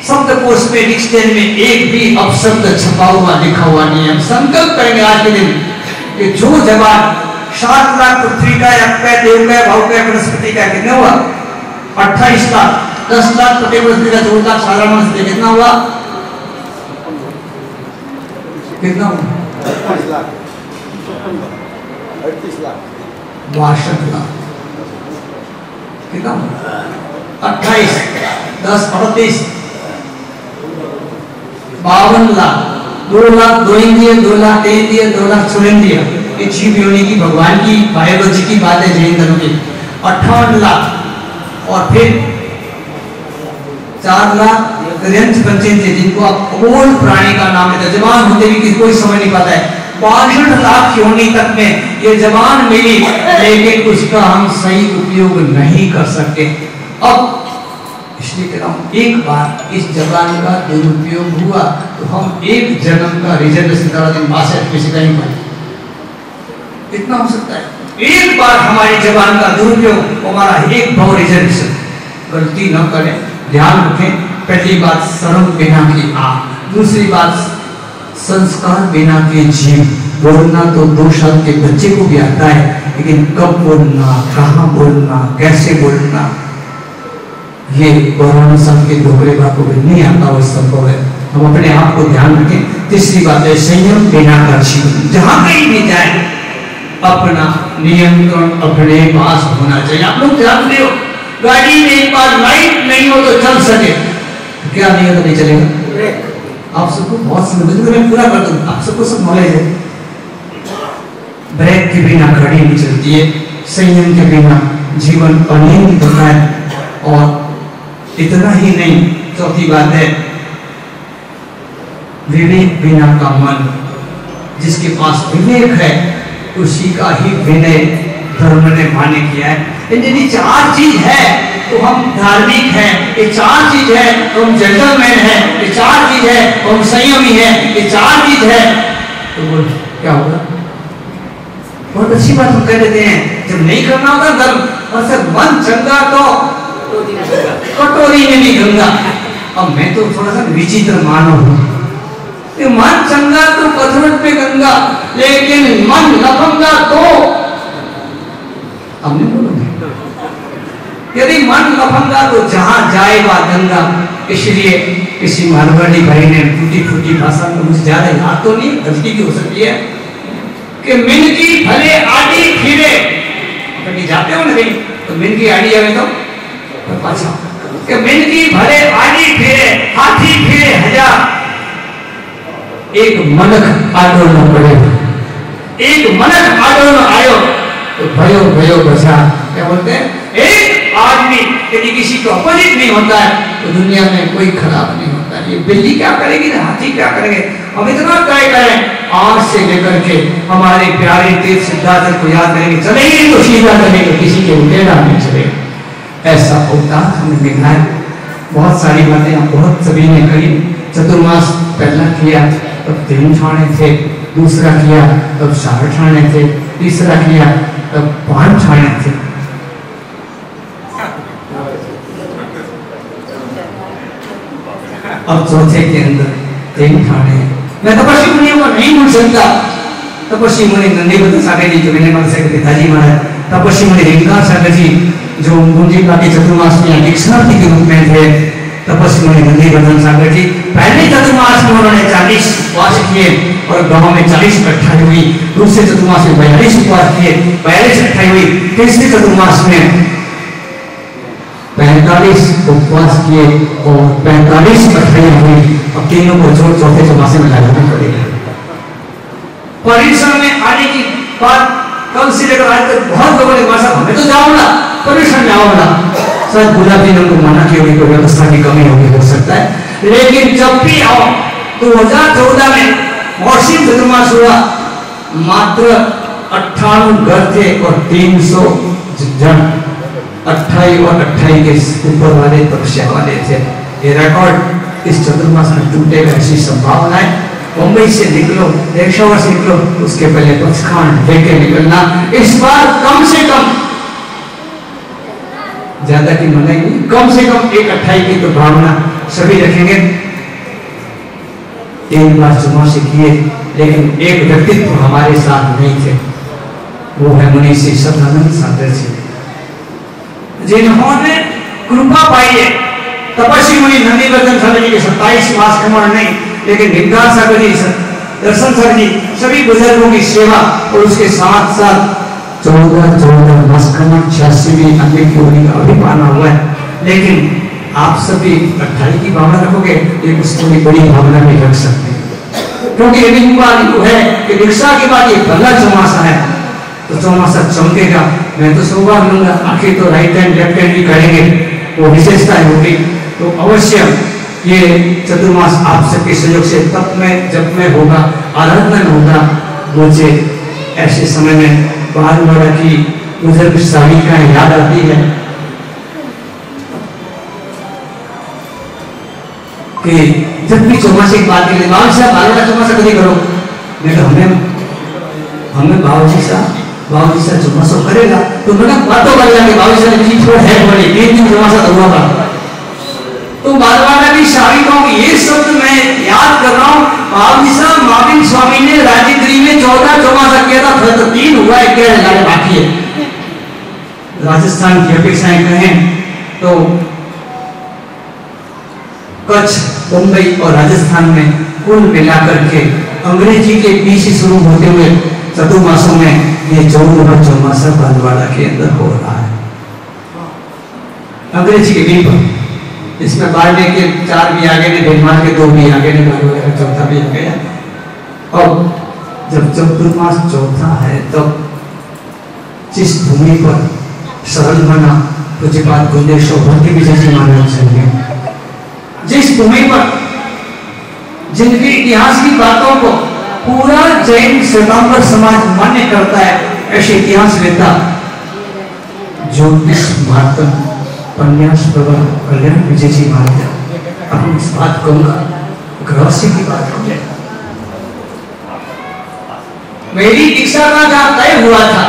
शब्दकोश में, डिक्शनरी में एक भी अपशब्द छपा हुआ लिखा हुआ नहीं है। हम संकल्प करेंगे आज के दिन कि जो जवाब 7 लाख पृथ्वी का, एक का, देव का, भाव का, बृहस्पति का कितना हुआ? 28 लाख। 10 लाख पति बृहस्पति का, 14 लाख साधारण बृहस्पति कितना हुआ? कितना हुआ? 38 लाख 62 लाख। कितना हुआ? 28 10 38 52 लाख। 2 लाख 2 इंद्रिय, 2 लाख 3 इंद्रिय, 2 लाख 6 इंद्रिय। ये जीव योनि की, भगवान की बायोलॉजी की बात है, जैन धर्म की। 58 लाख, और फिर 4 लाख पंचेंद्रिय, जिनको आप अमोल प्राणी का नाम लेते हैं। जबान होते भी कोई समझ नहीं पाता है। 62 लाख योनि तक में ये जबान मिली, लेकिन उसका हम सही उपयोग नहीं कर सकते। अब इसलिए कह रहा हूं, एक बार इस जबान का दुरुपयोग हुआ तो हम एक जन्म का रिजर्वेशन करा दें, 62 में से कहीं पर इतना हो सकता है। एक बार हमारी जबान का दुरुपयोग, हमारा एक भाव रिजर्वेशन। गलती न करें, ध्यान रखें। पहली बात शर्म बिना की आंख, दूसरी बात संस्कार बिना के जीव। बोलना तो 2 साल के बच्चे को भी आता है, लेकिन कब बोलना, कहाँ बोलना, कैसे बोलना, ये 12 साल के ढोकरे बाप को भी नहीं आता, वो संभव है। हम अपने आप को ध्यान रखें। तीसरी बात है संयम बिना का जीवन। जहां कहीं भी जाए अपना नियंत्रण अपने पास होना चाहिए। आप लोग जानते हो गाड़ी में एक बार लाइट नहीं हो तो चल सके क्या नहीं हो तो नहीं चलेगा। आप सबको बहुत समझ मैं पूरा कर दूं, आप सबको सब नॉलेज है। ब्रेक के बिना गाड़ी नहीं चलती है, संयम के बिना जीवन अनियंत्रित होता है। और इतना ही नहीं, चौथी बात है विवेक बिना का मन, जिसके पास विवेक है उसी का ही विनय धर्म ने मान्य किया है। यदि चार चीज है तो हम धार्मिक हैं, ये चार चीज है तो हम जेंटलमैन हैं, ये चार चीज है तो हम संयमी हैं, ये चार चीज है तो वो क्या होगा। बहुत अच्छी बात हम कह देते हैं, जब नहीं करना होता धर्म और सर मन चंगा तो कटोरी में भी गंगा। अब मैं तो थोड़ा सा विचित्र मानव हूं, मन चंगा तो कथरट पे गंगा, लेकिन मन लफंगा तो हमने बोला यदि मन लफंगा तो जहां जाएगा गंगा। इसलिए किसी मारवाड़ी भाई ने टूटी फूटी भाषा में, मुझे ज्यादा याद तो नहीं, गलती भी हो सकती है, कि मिन की भले आड़ी फिरे, कभी जाते हो ना कहीं तो मिन की आड़ी आवे तो अच्छा कि मिन की भले आड़ी फिरे हाथी फिरे हजार, एक मनक आडो न पड़े, एक मनक आडो न आयो तो भयो भयो बचा। क्या बोलते हैं, एक आदमी यदि किसी को अपोजिट नहीं होता है तो दुनिया में कोई खराब नहीं होता। ये बिल्ली क्या करेगी ना हाथी क्या करेंगे। हम इतना तय करें आज से लेकर के हमारे प्यारे तीर्थ सिद्धार्थ को याद करेंगे, चलेंगे तो सीधा चलेंगे, किसी के उल्टेड़ा नहीं चलेगा। ऐसा होता हमने देखा है। बहुत सारी बातें हम बहुत सभी ने कही। चतुर्मास पहला किया तब 3 ठाणे थे, दूसरा किया तब 4 ठाणे थे, तीसरा किया तब 5 ठाणे थे। अब चौथे के अंदर 3 ठाणे। मैं तपस्वी मुनियों को नहीं भूल सकता। तपस्वी मुनि नंदीपत सागर जी जो मैंने मन से पिताजी मारा, तपस्वी मुनि रिंगा सागर जी जो गुंजी का के चतुर्मास में दीक्षार्थी के रूप में थे। तपस्वी मुनि नंदीवर्धन सागर जी पहले चतुर्मास में उन्होंने 40 उपवास किए और गांव में 40 इकट्ठाई हुई। दूसरे चतुर्मास में 42 उपवास किए, 42 इकट्ठाई हुई। तीसरे चतुर्मास में 45 उपवास किए और 45 इकट्ठाई हुई। अब तीनों को जोड़ चौथे चौमासे में लगाना पड़ेगा। परिश्रम में आने की बात कल से लेकर आज तक बहुत लोगों ने कहा हमें तो जाऊंगा परिश्रम में आऊंगा। शायद गुलाब जी ने उनको माना कि उनकी कोई व्यवस्था की कमी होगी, हो सकता है, लेकिन जब भी आओ 2014 में मौसम चतुर्मास हुआ, मात्र 58 घर थे और 300 जन 28 और 28 के ऊपर वाले तपस्या वाले थे। ये रिकॉर्ड इस चतुर्मास में टूटेगा ऐसी संभावना है। मुंबई से निकलो, पेशावर से निकलो, उसके पहले पचखांड लेके निकलना। इस बार कम से कम, ज्यादा की मनाई नहीं, कम से कम 1/28 की तो भावना सभी रखेंगे। 3 बार चौमासे किए, लेकिन एक व्यक्तित्व हमारे साथ नहीं थे, वो है मुनि श्री सदानंद सागर जी, जिन्होंने कृपा पाई है। तपस्वी मुनि नंदीवर्धन सागर जी के 27 मास क्रमण नहीं, लेकिन भिंगार सागर जी, दर्शन सागर जी, सभी बुजुर्गों की सेवा और उसके साथ साथ 14 मास क्रमण 86वीं अन्य की होली का अभी पाना हुआ है। लेकिन आप सभी 28 की भावना रखोगे, एक उसको बड़ी भावना भी रख सकते हैं, क्योंकि यदि बात है कि दीक्षा के बाद ये पहला चौमासा है तो चौमासा चमकेगा। मैं तो सौभाग्य लूंगा, आखिर तो राइट हैंड लेफ्ट हैंड भी करेंगे, वो विशेषताएं होगी। तो अवश्य ये चतुर्मास आप सबके सहयोग से तब में जब में होगा, आराधना में होगा। मुझे ऐसे समय में बारवाड़ा की बुजुर्ग साविकाएं याद आती है कि जब भी चौमासे की बात करें, बारवाड़ा चौमासा कभी करो, मैं तो हमें बाबूजी साहब चौमासा करेगा तो मैंने बातों कर लिया कि बाबूजी साहब चीज थोड़ा है बड़ी 3 दिन चौमासा तो हुआ था। तो बारवाड़ा की साविकाओं की ये शब्द मैं याद कर रहा हूँ। बाबूजी साहब माविन स्वामी ने राजगिरी में 14 चौमासा किया था, फिर तो 3 हुआ है, 11 बाकी है। राजस्थान की अपेक्षाएं कहें तो कच्छ, मुंबई और राजस्थान में कुल मिलाकर के अंग्रेजी के 20 शुरू होते हुए चतुर्मासों में ये 14वां चौमासा बालवाड़ा के अंदर हो रहा है। अंग्रेजी के बीच पर इसमें बालने के 4 भी आगे ने, बेलमाल के 2 भी आगे ने, बालवाड़ा का 4था भी आ गया। और जब चतुर्मास चौथा है तब जिस भूमि पर सरल बना पूज्यपाद गुंजेश्वर भक्ति विजय जी महाराज जी, जिस भूमि पर जिनके इतिहास की बातों को पूरा जैन श्वेतांबर समाज मान्य करता है, ऐसे इतिहास वेता ज्योतिष भारतम उपन्यास प्रवर कल्याण विजय जी महाराज अपनी इस बात कहूंगा, रहस्य की बात हो जाए। मेरी दीक्षा का जहाँ तय हुआ था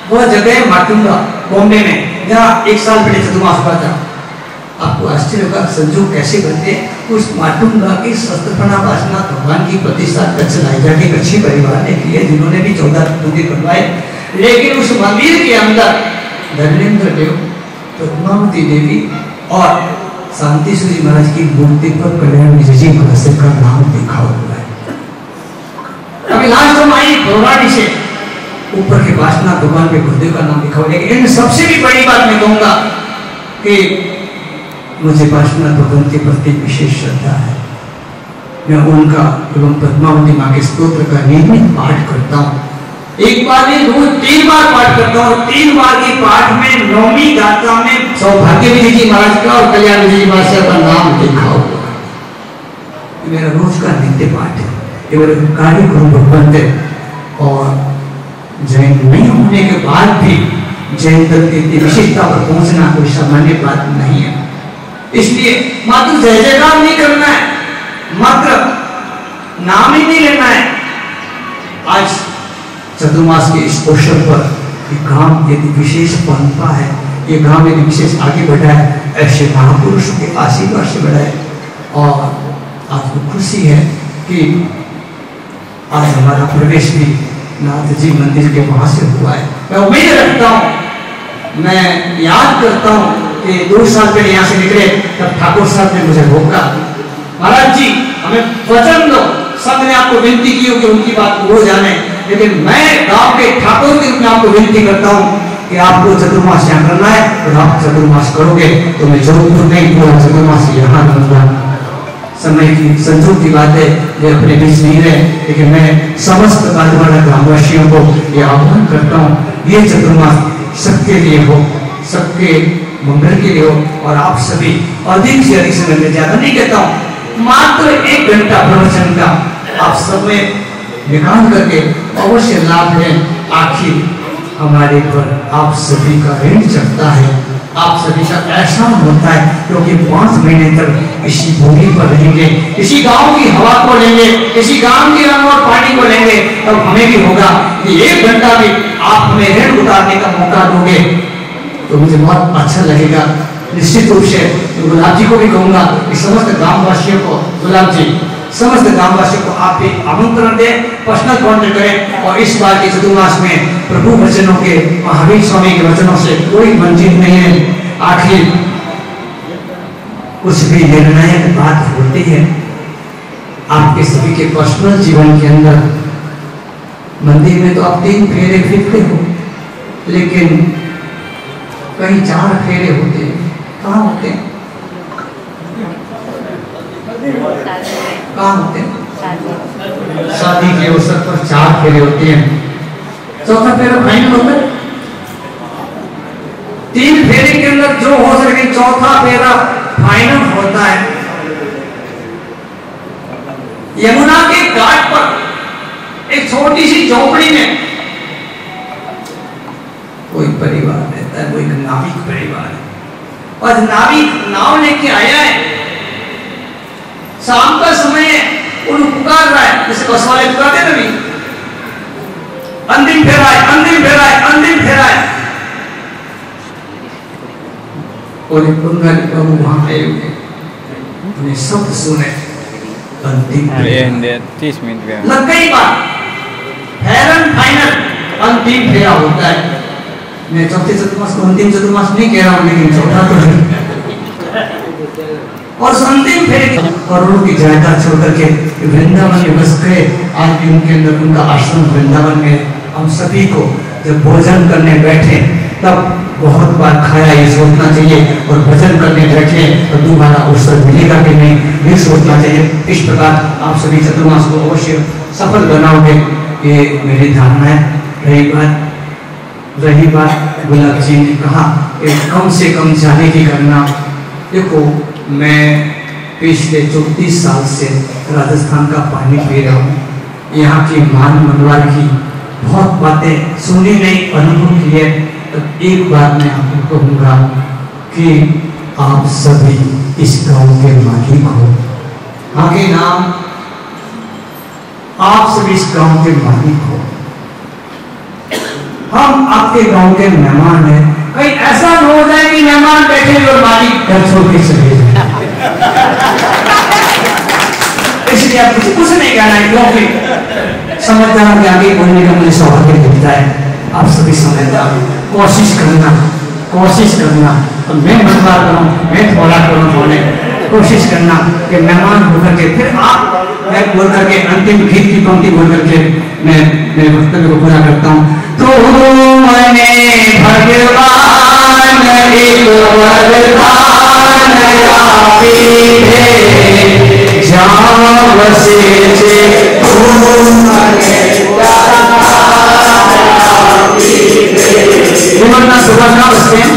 वह जगह माटुंगा बॉम्बे में, जहाँ 1 साल पहले चतुर्मास हुआ था। आपको आश्चर्य होगा संजोग कैसे बनते हैं। उस माटुंगा की शस्त्रपणा वासना भगवान की प्रतिष्ठा कच्छ लाइजा के कच्छी परिवार ने किए, जिन्होंने भी 14 मंदिर बनवाए। लेकिन उस मंदिर के अंदर धर्मेंद्र देव, पद्मावती देवी और शांति सूरी महाराज की मूर्ति पर कल्याण विजय जी महाराज का नाम लिखा हुआ है। अभी लास्ट में आई पौराणी से ऊपर के वासना भगवान के गुरुदेव का नाम लिखा हुआ है। इन सबसे भी बड़ी बात मैं कहूंगा कि मुझे वासना भगवान के प्रति विशेष श्रद्धा है। मैं उनका एवं पद्मावती माँ के स्तोत्र का नियमित पाठ करता हूँ। 1 बार नहीं, रोज 3 बार पाठ करता हूँ। 3 बार की पाठ में नौमी गाथा में सौभाग्य विजय जी महाराज का और कल्याण विजय जी महाराज का नाम लिखा हुआ है। मेरा रोज का नित्य पाठ है। ये मेरे कार्य गुरु भगवंत है। और जैन नहीं होने के बाद भी जैन तक की विशेषता पर पहुंचना कोई सामान्य बात नहीं है। इसलिए मात्र जय जयकार नहीं करना है, मात्र नाम ही नहीं लेना है। आज चतुर्मास के इस अवसर पर ये काम यदि विशेष पनपा है, ये काम यदि विशेष आगे बढ़ा है, ऐसे महापुरुषों के आशीर्वाद से बढ़ा है। और आज को खुशी है कि आज हमारा प्रवेश भी नाथ जी मंदिर के वहां से हुआ है। मैं उम्मीद रखता हूँ, मैं याद करता हूँ कि 2 साल पहले यहाँ से निकले तब ठाकुर साहब ने मुझे रोका, महाराज जी हमें वचन दो। सब ने आपको विनती की हो कि उनकी बात वो जाने, लेकिन मैं गांव के ठाकुर के रूप में आपको विनती करता हूँ कि आपको चतुर्मास यहाँ करना है और आप चतुर्मास करोगे तो मैं जोधपुर नहीं पूरा चतुर्मास यहाँ करूंगा। समय की संजोग की बात है, वे अपने बीच नहीं रहे, लेकिन मैं समस्त बालवाड़ा ग्रामवासियों को ये आह्वान करता हूँ, ये चतुर्मास सबके लिए हो, सबके मंगल के लिए हो। और आप सभी अधिक से अधिक समय में, ज्यादा नहीं कहता हूँ, मात्र 1 घंटा प्रवचन का आप सब में निकाल करके अवश्य लाभ लें। आखिर हमारे पर आप सभी का ऋण चढ़ता है, आप सभी का एहसान होता है, क्योंकि 5 महीने तक इसी भूमि पर रहेंगे, इसी गांव की हवा को लेंगे, इसी गांव की रंग और पानी को लेंगे। तब हमें भी होगा कि 1 घंटा भी आप हमें ऋण उतारने का मौका दोगे तो मुझे बहुत अच्छा लगेगा। निश्चित रूप से गुलाब जी को भी कहूंगा कि समस्त गांववासियों को, गुलाब जी समस्त गांववासियों को आप भी आमंत्रण दें, पर्सनल कांटेक्ट करें। और इस बार के चतुर्मास में प्रभु वचनों के, महावीर स्वामी के वचनों से कोई वंचित नहीं है। आखिर कुछ भी निर्णायक बात होती है आपके सभी के पर्सनल जीवन के अंदर। मंदिर में तो आप 3 फेरे फिरते हो, लेकिन कहीं 4 फेरे होते हैं। कहाँ होते हैं? कहाँ होते हैं? शादी के अवसर पर 4 फेरे होते हैं, 4था फेरा फाइनल होता है। 3 फेरे के अंदर जो हो सके 4था फेरा फाइनल होता है। यमुना के घाट पर एक छोटी सी झोपड़ी में कोई परिवार रहता है, वो एक नाविक परिवार है। और नाविक नाव लेके आया है, शाम का समय है, उन्हें पुकार रहा है, जैसे बस वाले पुकारते हैं ना, अंतिम फेरा है, अंतिम फेरा है, अंतिम फेरा है। और एक बंगाली बाबू वहां आए हुए, उन्हें शब्द सुने, अंतिम 30 मिनट गया लग गई बात, फेरन फाइनल अंतिम फेरा होता है। मैं चौथे चतुर्मास को अंतिम चतुर्मास नहीं कह रहा हूं, लेकिन चौथा तो और अंतिम फेरे करोड़ों की जायदाद छोड़ करके वृंदावन में बस गए। आज भी उनके अंदर उनका आश्रम वृंदावन में। हम सभी को जब भोजन करने बैठे तब बहुत बार खाया ये सोचना चाहिए, और भजन करने बैठे तो दोबारा अवसर मिलेगा कि नहीं ये सोचना चाहिए। इस प्रकार आप सभी चतुर्मास को अवश्य सफल बनाओगे, ये मेरी धारणा है। रही बात गुलाब जी ने कहा कि कम से कम जाने की करना। देखो मैं पिछले 34 साल से राजस्थान का पानी पी रहा हूँ, यहाँ की मान मनवार की बहुत बातें सुनी नहीं, अनुभव की है। तो एक बात मैं आपको कहूँगा कि आप सभी इस गांव के मालिक हो। आगे नाम आप सभी इस गांव के मालिक हो, हम आपके गांव के मेहमान हैं। कहीं ऐसा न हो जाए कि मेहमान बैठे और मालिक घर छोड़ के चले जाए। इसलिए आप कुछ नहीं कहना है, क्योंकि समझदार के आगे बोलने का मुझे सौभाग्य मिलता है। आप सभी समझदार कोशिश करना तो मैं मनवा करूँ, मैं थोड़ा करूँ, थोड़े कोशिश करना कि मेहमान होकर के फिर आप मैं बोल करके अंतिम गीत की पंक्ति बोल करके मैं मेरे वक्तव्य को पूरा करता हूँ। तो मैंने भगवान एक वरदान जहाँ बसे सुबह बसते हैं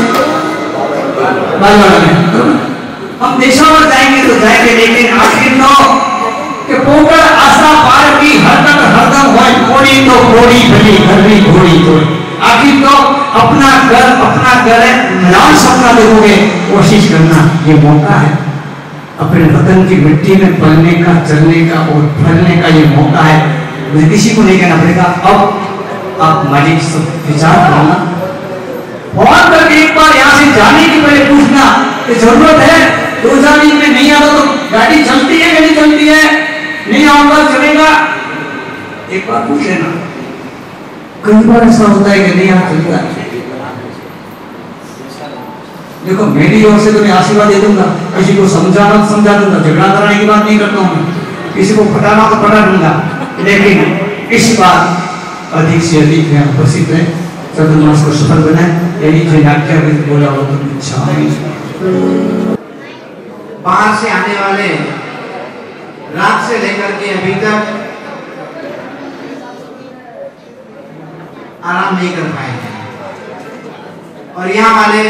हम देशों में जाएंगे तो जाएंगे, लेकिन आखिर तो कि पोकर आशा पार की हरदम होए कोड़ी तो कोड़ी भली घरनी घोड़ी तो आखिर तो अपना घर है, नाम सपना देखोगे। कोशिश करना, ये मौका है अपने वतन की मिट्टी में पलने का, चलने का और फलने का, ये मौका है। मुझे किसी को नहीं कहना पड़ेगा। अब आप मालिक सब विचार करना, फोन करके एक बार यहाँ से जाने की पहले पूछना कि जरूरत है 2-4 दिन में नहीं आता तो गाड़ी चलती है कि नहीं चलती है, नहीं आऊंगा चलेगा, एक बार पूछ लेना। कई बार ऐसा होता है कि नहीं आ चलता। देखो मेरी ओर से तो मैं आशीर्वाद दे दूंगा, किसी को समझा दूंगा, झगड़ा कराने की बात नहीं करता हूँ, किसी को पटाना तो पटा दूंगा, लेकिन इस बार अधिक से अधिक में उपस्थित है, चतुर्मास को सफल बनाए। यही जो नाट्य बोला हो तो इच्छा बाहर से आने वाले रात से लेकर के अभी तक आराम नहीं कर पाए हैं, और यहाँ वाले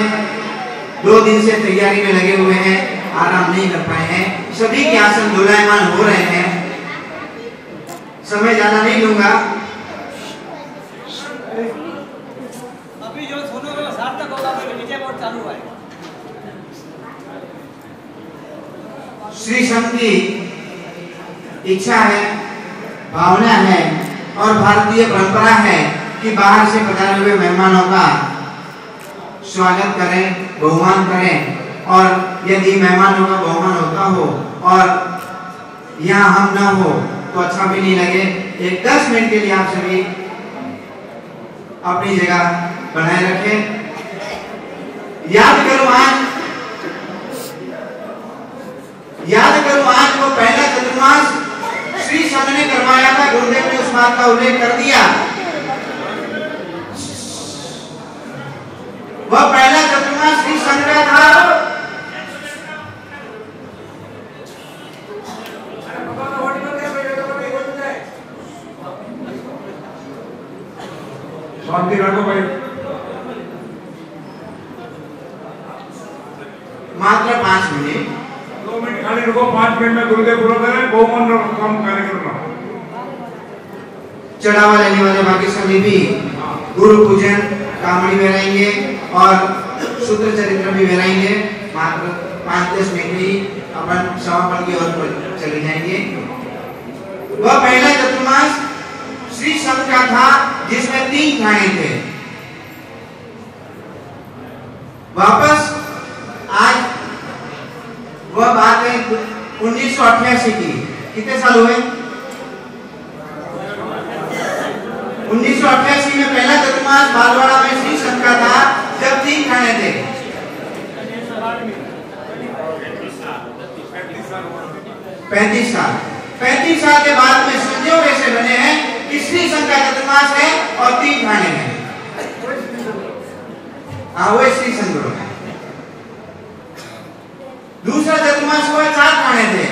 2 दिन से तैयारी में लगे हुए हैं, आराम नहीं कर पाए हैं। सभी के आसन दोलायमान हो रहे हैं। समय ज्यादा नहीं लूंगा। अभी जो सुनो सार्थक होगा तो नीचे बोर्ड चालू है। श्री संत की इच्छा है, भावना है और भारतीय परंपरा है कि बाहर से पधारे हुए मेहमानों का स्वागत करें, बहुमान करें, और यदि मेहमानों का बहुमान होता हो और यहाँ हम ना हो तो अच्छा भी नहीं लगे। एक 10 मिनट के लिए आप सभी अपनी जगह बनाए रखें। याद करो आज वो पहला चतुर्मास श्री संत ने करवाया था। गुरुदेव ने उस बात का उल्लेख कर दिया। वह पहला चतुर्मास श्री संत का था। शांति रखो भाई। मात्र 5 मिनट, 2 मिनट खाली रुको। 5 मिनट में गुरुदेव पूरा करें, बहुमान कम कार्यक्रम चढ़ावा लेने वाले बाकी सभी भी गुरु पूजन कामड़ी में रहेंगे और सूत्र चरित्र भी बनाएंगे। मात्र 5-10 मिनट ही अपन समापन की ओर चले जाएंगे। वह पहला चतुर्मास श्री संत का था जिसमें 3 खाने थे। वापस आज वह बात है 1988 की। कितने साल हुए? 1988 में पहला चतुर्मास बालवाड़ा में श्री संत का था जब 3 खाने थे। 35 साल। 35 साल के बाद में संयोग ऐसे बने हैं कि श्री संघ का चतुर्मास है और 3 खाने हैं। हाँ, वो श्री संघ गुरु है। दूसरा चतुर्मास हुआ 4 खाने थे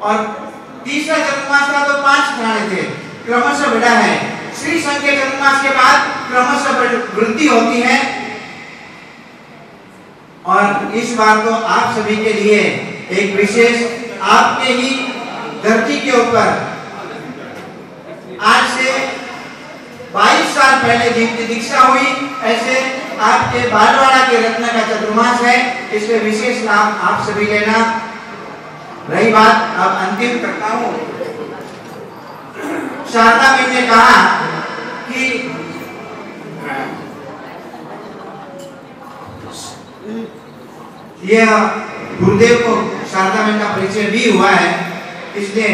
और तीसरा चतुर्मास का तो 5 खाने थे, क्रमशः बढ़ा है। श्री संघ के चतुर्मास के बाद क्रमशः वृद्धि होती है। और इस बार तो आप सभी के लिए एक विशेष, आपके ही धरती के ऊपर आज से 22 साल पहले जिनकी दीक्षा हुई, ऐसे आपके बालवाड़ा के रत्न का चतुर्मास है, इसलिए विशेष लाभ आप सभी लेना। रही बात, अब अंतिम करता हूं। शारदा बहन ने कहा कि यह गुरुदेव को शारदा बहन का परिचय भी हुआ है, इसलिए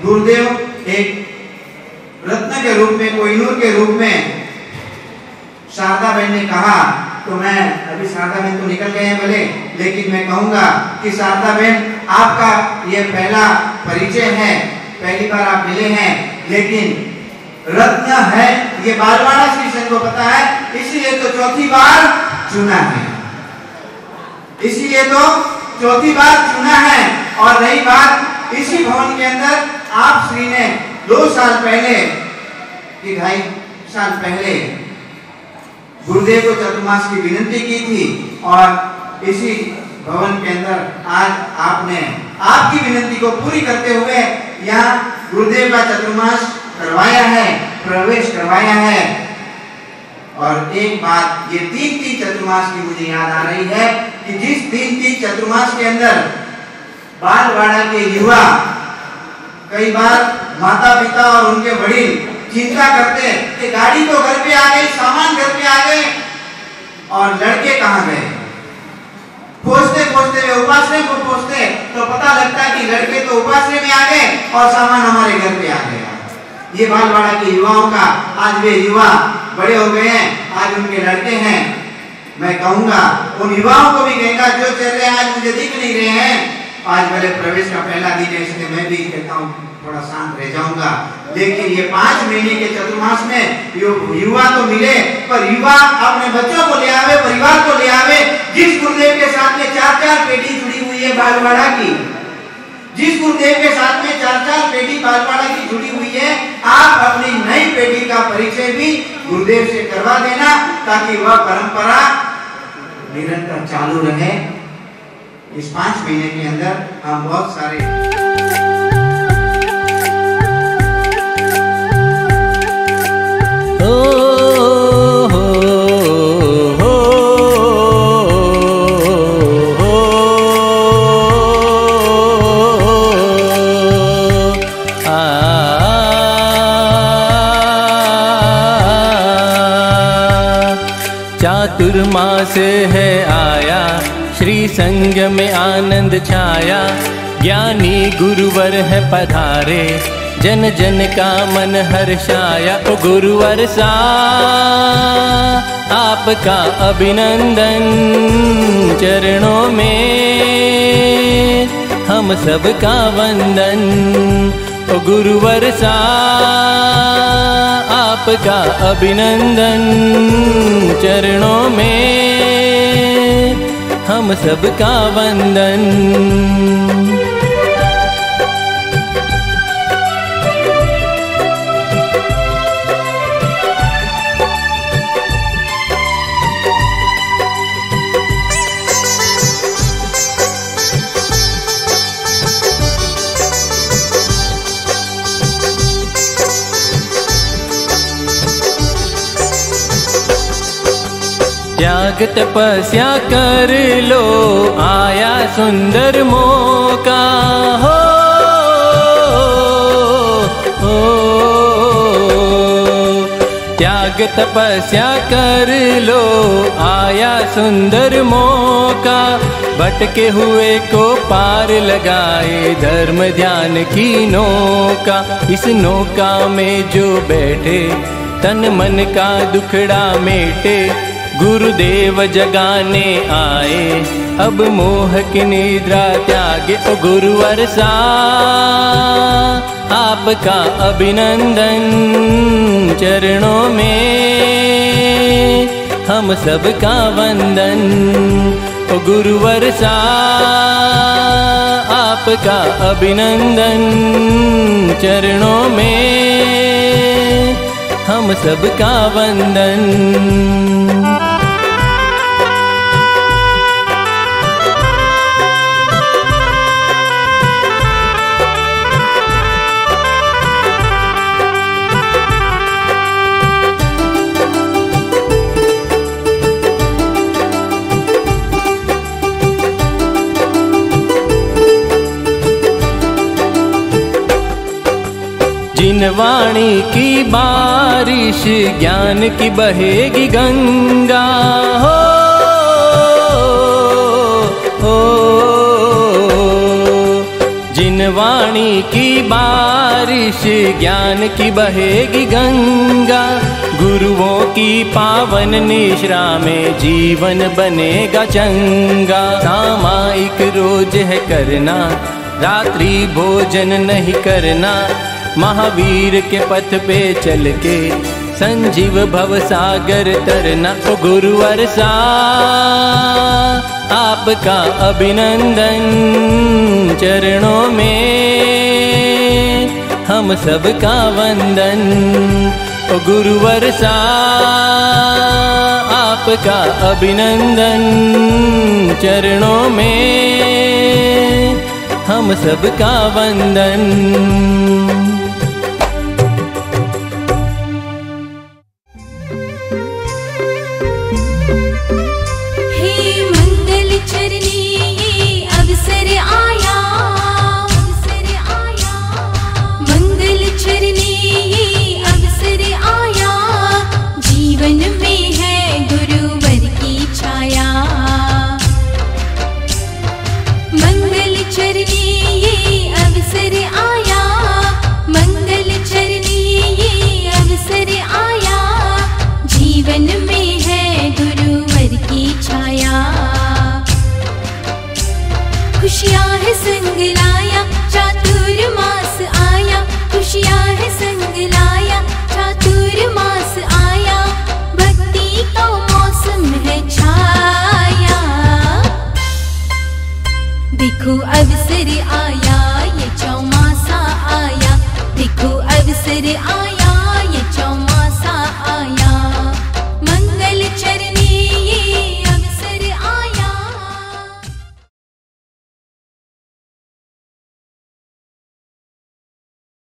गुरुदेव एक रत्न के रूप में, कोहिनूर के रूप में शारदा बहन ने कहा, तो मैं अभी शारदा बहन तो निकल गए हैं भले, लेकिन मैं कहूंगा कि शारदा बहन आपका ये पहला परिचय है, पहली बार आप मिले हैं, लेकिन रत्न है ये बालवाड़ा श्री संघ को पता है, इसीलिए तो चौथी बार चुना है, इसीलिए तो चौथी बार चुना है। और रही बात, इसी भवन के अंदर आप श्री ने 2 साल पहले कि 2.5 साल पहले गुरुदेव को चतुर्मास की विनती की थी और इसी भवन के अंदर आज आपने आपकी विनती को पूरी करते हुए यहाँ गुरुदेव का चतुर्मास करवाया है, प्रवेश करवाया है। और एक बात, ये 3 चतुर्मास की मुझे याद आ रही है कि जिस 3 चतुर्मास के अंदर बालवाड़ा के युवा, कई बार माता पिता और उनके वडील चिंता करते कि गाड़ी तो घर पे आ गई, सामान घर पे आ गए और लड़के कहाँ गए। खोजते खोजते वे उपासने को खोजते तो पता लगता कि लड़के तो उपासने में आ गए और सामान हमारे घर पे आ गया। ये बालवाड़ा के युवाओं का, आज वे युवा बड़े हो गए हैं, आज उनके लड़के हैं। मैं कहूंगा उन युवाओं को भी कहेगा, जो चल रहे हैं आज मुझे दिख नहीं रहे हैं, आज भले प्रवेश का पहला दिन है, इसलिए मैं भी कहता हूँ थोड़ा शांत रह जाऊंगा, लेकिन ये 5 महीने के चतुर्मास में युवा तो मिले, पर युवा अपने बच्चों को ले आवे, परिवार को ले आवे। जिस गुरुदेव के साथ में 4-4 पेटी जुड़ी हुई है बालवाड़ा की, जिस गुरुदेव के साथ में 4-4 पेटी बालवाड़ा की जुड़ी हुई है, आप अपनी नई पेटी का परिचय भी गुरुदेव से करवा देना, ताकि वह परंपरा निरंतर चालू रहे। इस 5 महीने के अंदर हम बहुत सारे चातुर्मास है आया, श्री संग में आनंद छाया, ज्ञानी गुरुवर है पधारे, जन जन का मन हर्षाया। ओ गुरुवर सा आपका अभिनंदन, चरणों में हम सबका वंदन। ओ गुरुवर सा आपका अभिनंदन, चरणों में हम सबका वंदन। त्याग तपस्या कर लो, आया सुंदर मौका। हो त्याग तपस्या कर लो, आया सुंदर मौका। भटके हुए को पार लगाए, धर्म ध्यान की नौका। इस नौका में जो बैठे, तन मन का दुखड़ा मेटे, गुरुदेव जगाने आए, अब मोह की निद्रा त्यागे। ओ गुरुवर सा आपका अभिनंदन, चरणों में हम सबका वंदन। ओ गुरुवर सा आपका अभिनंदन, चरणों में हम सबका वंदन। जिन वाणी की बारिश ज्ञान की बहेगी गंगा, हो जिन वाणी की बारिश ज्ञान की बहेगी गंगा, गुरुओं की पावन निश्रा में जीवन बनेगा चंगा। सामायिक रोज है करना, रात्रि भोजन नहीं करना, महावीर के पथ पे चल के संजीव भव सागर तरना। ओ गुरुवर सा आपका अभिनंदन, चरणों में हम सबका वंदन। ओ गुरुवर सा आपका अभिनंदन, चरणों में हम सबका वंदन। खुशियाँ है संग लाया, चातुर्मास आया, खुशियाँ है संग लाया, चातुर्मास आया, भक्ति का मौसम है छाया। देखो अवसर आया, ये चौमासा आया, देखो अवसर आया।